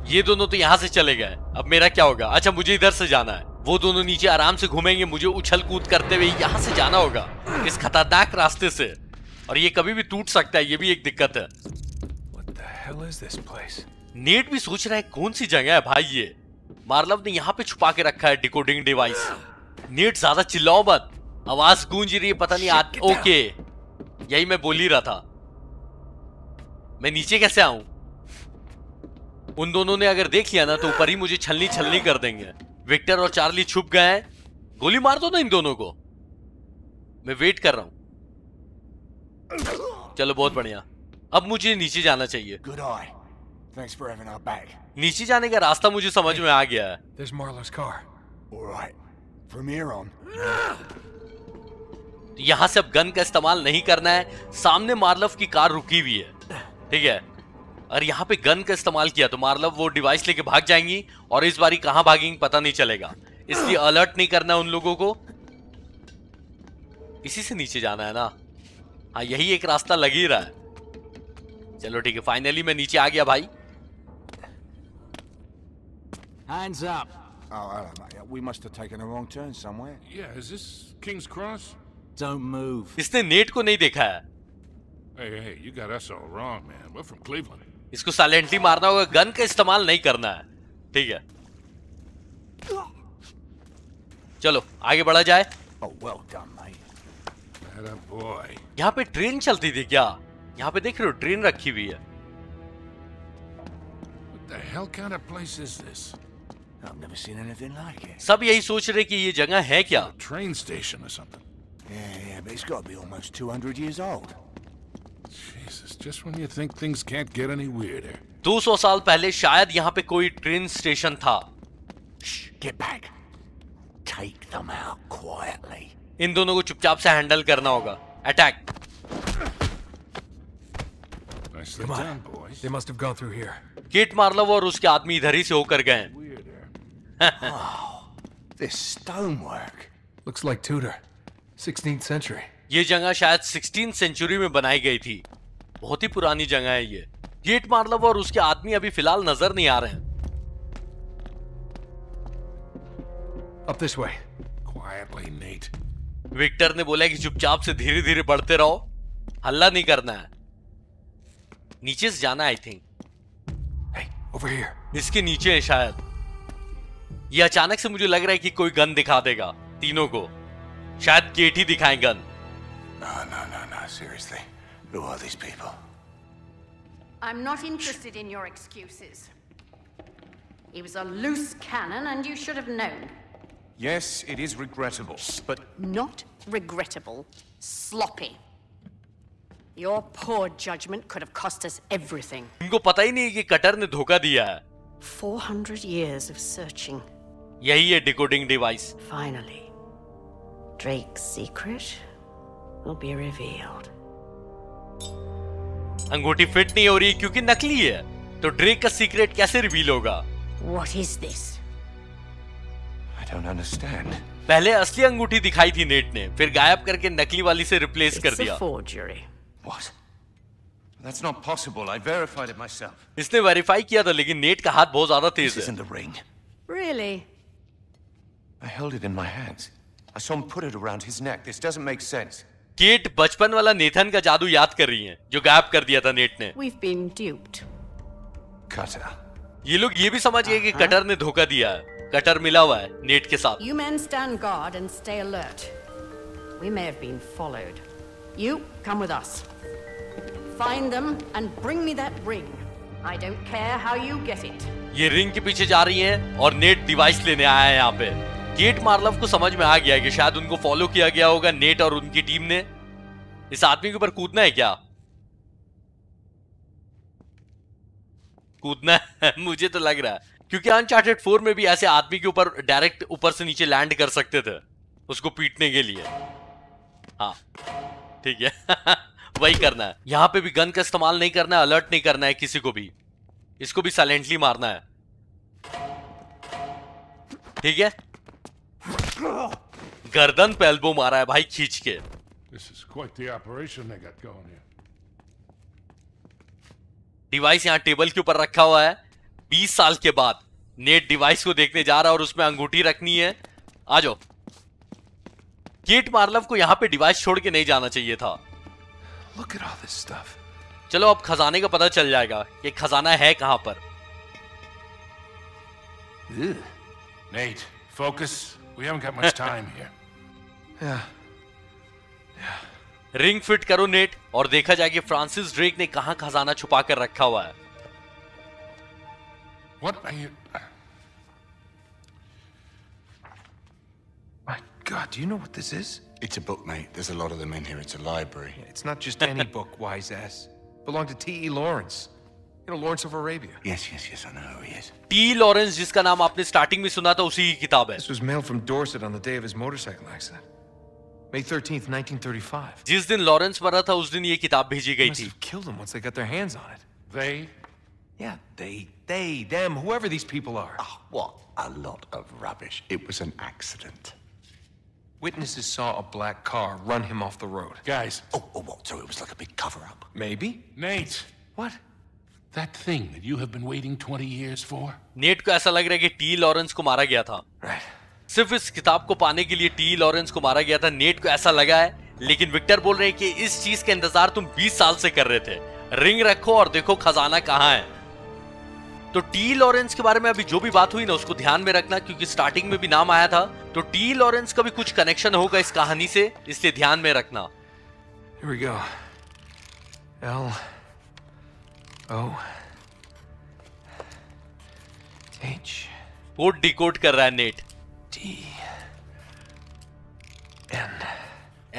ये दोनों तो यहां से चले गए, अब मेरा क्या होगा? अच्छा, मुझे इधर से जाना है। वो दोनों नीचे आराम से घूमेंगे, मुझे उछल कूद करते हुए यहां से जाना होगा, इस खतरनाक रास्ते से। और ये कभी भी टूट सकता है, ये भी एक दिक्कत है। What the hell is this place? Net भी सोच रहा है कौन सी जगह है भाई ये। मार्लव ने यहाँ पे छुपा के रखा है डिकोडिंग डिवाइस। नेट ज्यादा चिल्लाओ मत, आवाज गूंज रही है, पता नहीं आज। ओके, यही मैं बोल ही रहा था। मैं नीचे कैसे आऊं? उन दोनों ने अगर देख लिया ना तो ऊपर ही मुझे छलनी छलनी कर देंगे। विक्टर और चार्ली छुप गए हैं, गोली मार दो ना इन दोनों को। मैं वेट कर रहा हूं। चलो, बहुत बढ़िया। अब मुझे नीचे जाना चाहिए। Good eye. Thanks for having our back. नीचे जाने का रास्ता मुझे समझ में आ गया है। There's Marlowe's car. All right. From here on. यहां से अब गन का इस्तेमाल नहीं करना है। सामने मार्लव की कार रुकी हुई है, ठीक है। और यहाँ पे गन का इस्तेमाल किया तो मार्लव वो डिवाइस लेके भाग जाएंगी, और इस बारी कहां भागेंगी पता नहीं चलेगा, इसलिए अलर्ट नहीं करना उन लोगों को। इसी से नीचे जाना है ना? हाँ, यही एक रास्ता लग ही रहा है। चलो ठीक है, फाइनली मैं नीचे आ गया भाई। Hands up. Oh, hello, mate. We must have taken a wrong turn somewhere. Yeah, is this King's Cross? Don't move. इसने नेट को नहीं देखा है। Hey, you got us all wrong, man. We're from Cleveland. इसको silently मारना होगा, gun का इस्तेमाल नहीं करना है, ठीक है। चलो आगे बढ़ा जाए। Oh, well done, mate. Atta boy. यहाँ पे ट्रेन चलती थी क्या? यहाँ पे देख रहे हो ट्रेन रखी हुई है। What the hell kind of place is this? I've never seen anything like it. सब यही सोच रहे कि ये जगह है क्या? Train station or something. Yeah, but it's got to be almost 200 years old. Jesus, just when you think things can't get any weirder. 200 साल पहले शायद यहाँ पे कोई ट्रेन स्टेशन था। Shh, get back. Take them out quietly. इन दोनों को चुपचाप से हैंडल करना होगा। Attack. Nicely Come on. done, boys. They must have gone through here. कीट मार्लोव और उसके आदमी इधर ही से होकर गए। This stonework. Looks like Tudor. 16th century. ये जगह शायद 16th सेंचुरी में बनाई गई थी। बहुत ही पुरानी जगह है ये। कीट मार्लोव और उसके आदमी अभी फिलहाल नजर नहीं आ रहे हैं। Up this way. Quietly, Nate. Victor ने बोला कि चुपचाप से धीरे धीरे बढ़ते रहो, हल्ला नहीं करना है। नीचे से जाना I think. Hey, over here. इसके नीचे है शायद। ये अचानक से मुझे लग रहा है कि कोई गन दिखा देगा तीनों को। शायद केट ही दिखाए gun. No, seriously. Who are these people? I'm not interested in your excuses. He was a loose cannon and you should have known. Yes, it is regrettable, but... Not regrettable. Sloppy. Your poor judgment could have cost us everything. इनको पता ही नहीं है कि cutter ने धोखा दिया है। 400 years of searching. यही है decoding device. Finally, Drake's secret will be revealed. अंगूठी फिट नहीं हो रही क्योंकि नकली है, तो ड्रेक का सीक्रेट कैसे रिवील होगा? What is this? I don't understand. पहले असली अंगूठी दिखाई थी नेट ने, फिर गायब करके नकली वाली से रिप्लेस कर दिया। It's a forgery. What? That's not possible. I verified it myself. इसने वेरीफाई किया था, लेकिन नेट का हाथ बहुत ज्यादा तेज This है। isn't the ring. Really? I held it in my hands. I saw him put it around his neck. This doesn't make sense. Kate बचपन वाला नेथन का जादू याद कर रही हैं, जो गायब कर दिया था नेट ने। We've been duped. Cutter. ये लोग ये भी समझ गए कि कटर ने धोखा दिया है। कटर मिला हुआ है नेट के साथ। You men stand guard and stay alert. We may have been followed. You come with us. Find them and bring me that ring. I don't care how you get it. ये ring के पीछे जा रही हैं और net device लेने आया है यहाँ पे। केट मार्लोव को समझ में आ गया कि शायद उनको फॉलो किया गया होगा नेट और उनकी टीम ने। इस आदमी के ऊपर कूदना है क्या? कूदना है मुझे तो लग रहा है, क्योंकि अनचार्टेड 4 में भी ऐसे आदमी के ऊपर डायरेक्ट ऊपर से नीचे लैंड कर सकते थे उसको पीटने के लिए। हाँ ठीक है वही करना है। यहां पे भी गन का इस्तेमाल नहीं करना है, अलर्ट नहीं करना है किसी को भी। इसको भी साइलेंटली मारना है, ठीक है। गर्दन पे एल्बो मारा है भाई खींच के। This is quite the operation they got going here. Device यहाँ टेबल के ऊपर रखा हुआ है। 20 साल के बाद नेट डिवाइस को देखने जा रहा है और उसमें अंगूठी रखनी है। आ जाओ। केट मार्लोव को यहाँ पे डिवाइस छोड़ के नहीं जाना चाहिए था। Look at all this stuff. चलो अब खजाने का पता चल जाएगा कि खजाना है कहां पर। Nate, focus. We haven't got much time here. Yeah. Ring fit करो नेट और देखा जाए कि फ्रांसिस ड्रेक ने कहां खजाना छुपा कर रखा हुआ है। What are you... My God, do you know what this is? It's a book, mate. There's a lot of them in here. It's a library. It's not just any book, wise ass. Belonged to T.E. Lawrence. You know, Lawrence of Arabia. Yes, I know who he is. T Lawrence, जिसका नाम आपने starting में सुना था, उसी की किताब है। This was mailed from Dorset on the day of his motorcycle accident. May 13th, 1935. जिस दिन लॉरेंस मरा था उस दिन ये किताब भेजी गई Must थी। have killed him once they got their hands on it. They? Yeah, they, them, whoever these people are. Oh, what a lot of rubbish. It was an accident. Witnesses saw a black car run him off the road. Guys. Oh, what? So it was like a big cover-up. Maybe. Nate. What? That thing that you have been waiting 20 years for? Net को ऐसा लग रहा है कि T Lawrence को मारा गया था। Right. सिर्फ इस किताब को पाने के लिए टी लॉरेंस को मारा गया था। नेट को ऐसा लगा है, लेकिन विक्टर बोल रहे हैं कि इस चीज का इंतजार तुम 20 साल से कर रहे थे। रिंग रखो और देखो खजाना कहां है। तो टी लॉरेंस के बारे में अभी जो भी बात हुई ना उसको ध्यान में रखना, क्योंकि स्टार्टिंग में भी नाम आया था तो टी लॉरेंस का भी कुछ कनेक्शन होगा इस कहानी से, इसलिए ध्यान में रखना। Here we go. L O H code decode कर रहा है नेट। D N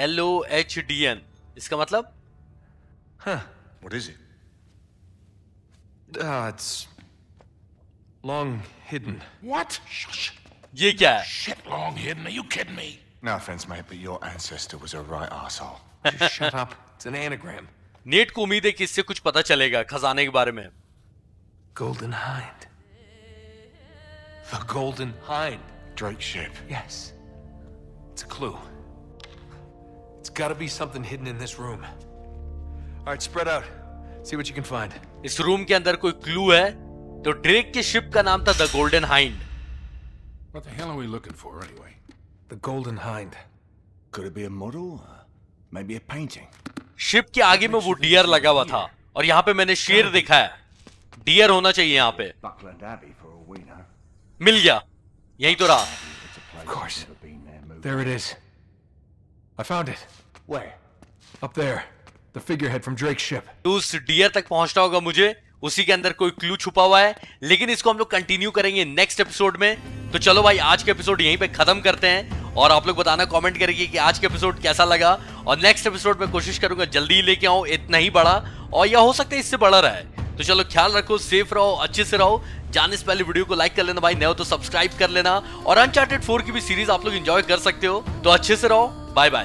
LOHDN, इसका मतलब? Huh. What is it? It's long hidden. What? Shush. ये क्या है? Shit long hidden. Are you kidding me? No offense, mate, but your ancestor was a right arsehole. Just shut up. It's an anagram. Net को उम्मीद है कि इससे कुछ पता चलेगा खजाने के बारे में। Golden Hind. The Golden Hind. Drake's ship. Yes. It's a clue. It's gotta be something hidden in this room. Alright, spread out. See what you can find. इस रूम के अंदर कोई क्लू है? तो ड्रेक के शिप का नाम था the golden hind. What the hell are we looking for anyway? The Golden Hind. Could it be a model? Maybe a painting? Ship के आगे में वो डियर लगा हुआ था और यहाँ पे मैंने शेर देखा है। डियर होना चाहिए यहाँ पे। Buckland Abbey, for all we know. मिल गया, यही तो रहा। Of course. There it is. I found it. Where? Up there. The figurehead from Drake's ship. तो उस डियर तक पहुंचना होगा मुझे, उसी के अंदर कोई क्लू छुपा हुआ है, लेकिन इसको हम लोग कंटिन्यू करेंगे नेक्स्ट एपिसोड में। तो चलो भाई, आज के एपिसोड यहीं पे खत्म करते हैं और आप लोग बताना कमेंट करके कि आज के एपिसोड कैसा लगा, और नेक्स्ट एपिसोड में कोशिश करूंगा जल्दी ही लेके आऊं, इतना ही बड़ा, और या हो सकता है इससे बड़ा रहे। तो चलो ख्याल रखो, सेफ रहो, अच्छे से रहो। जाने से पहले वीडियो को लाइक कर लेना भाई, नए हो तो सब्सक्राइब कर लेना, और अनचार्टेड 4 की भी सीरीज आप लोग एंजॉय कर सकते हो। तो अच्छे से रहो, बाय बाय।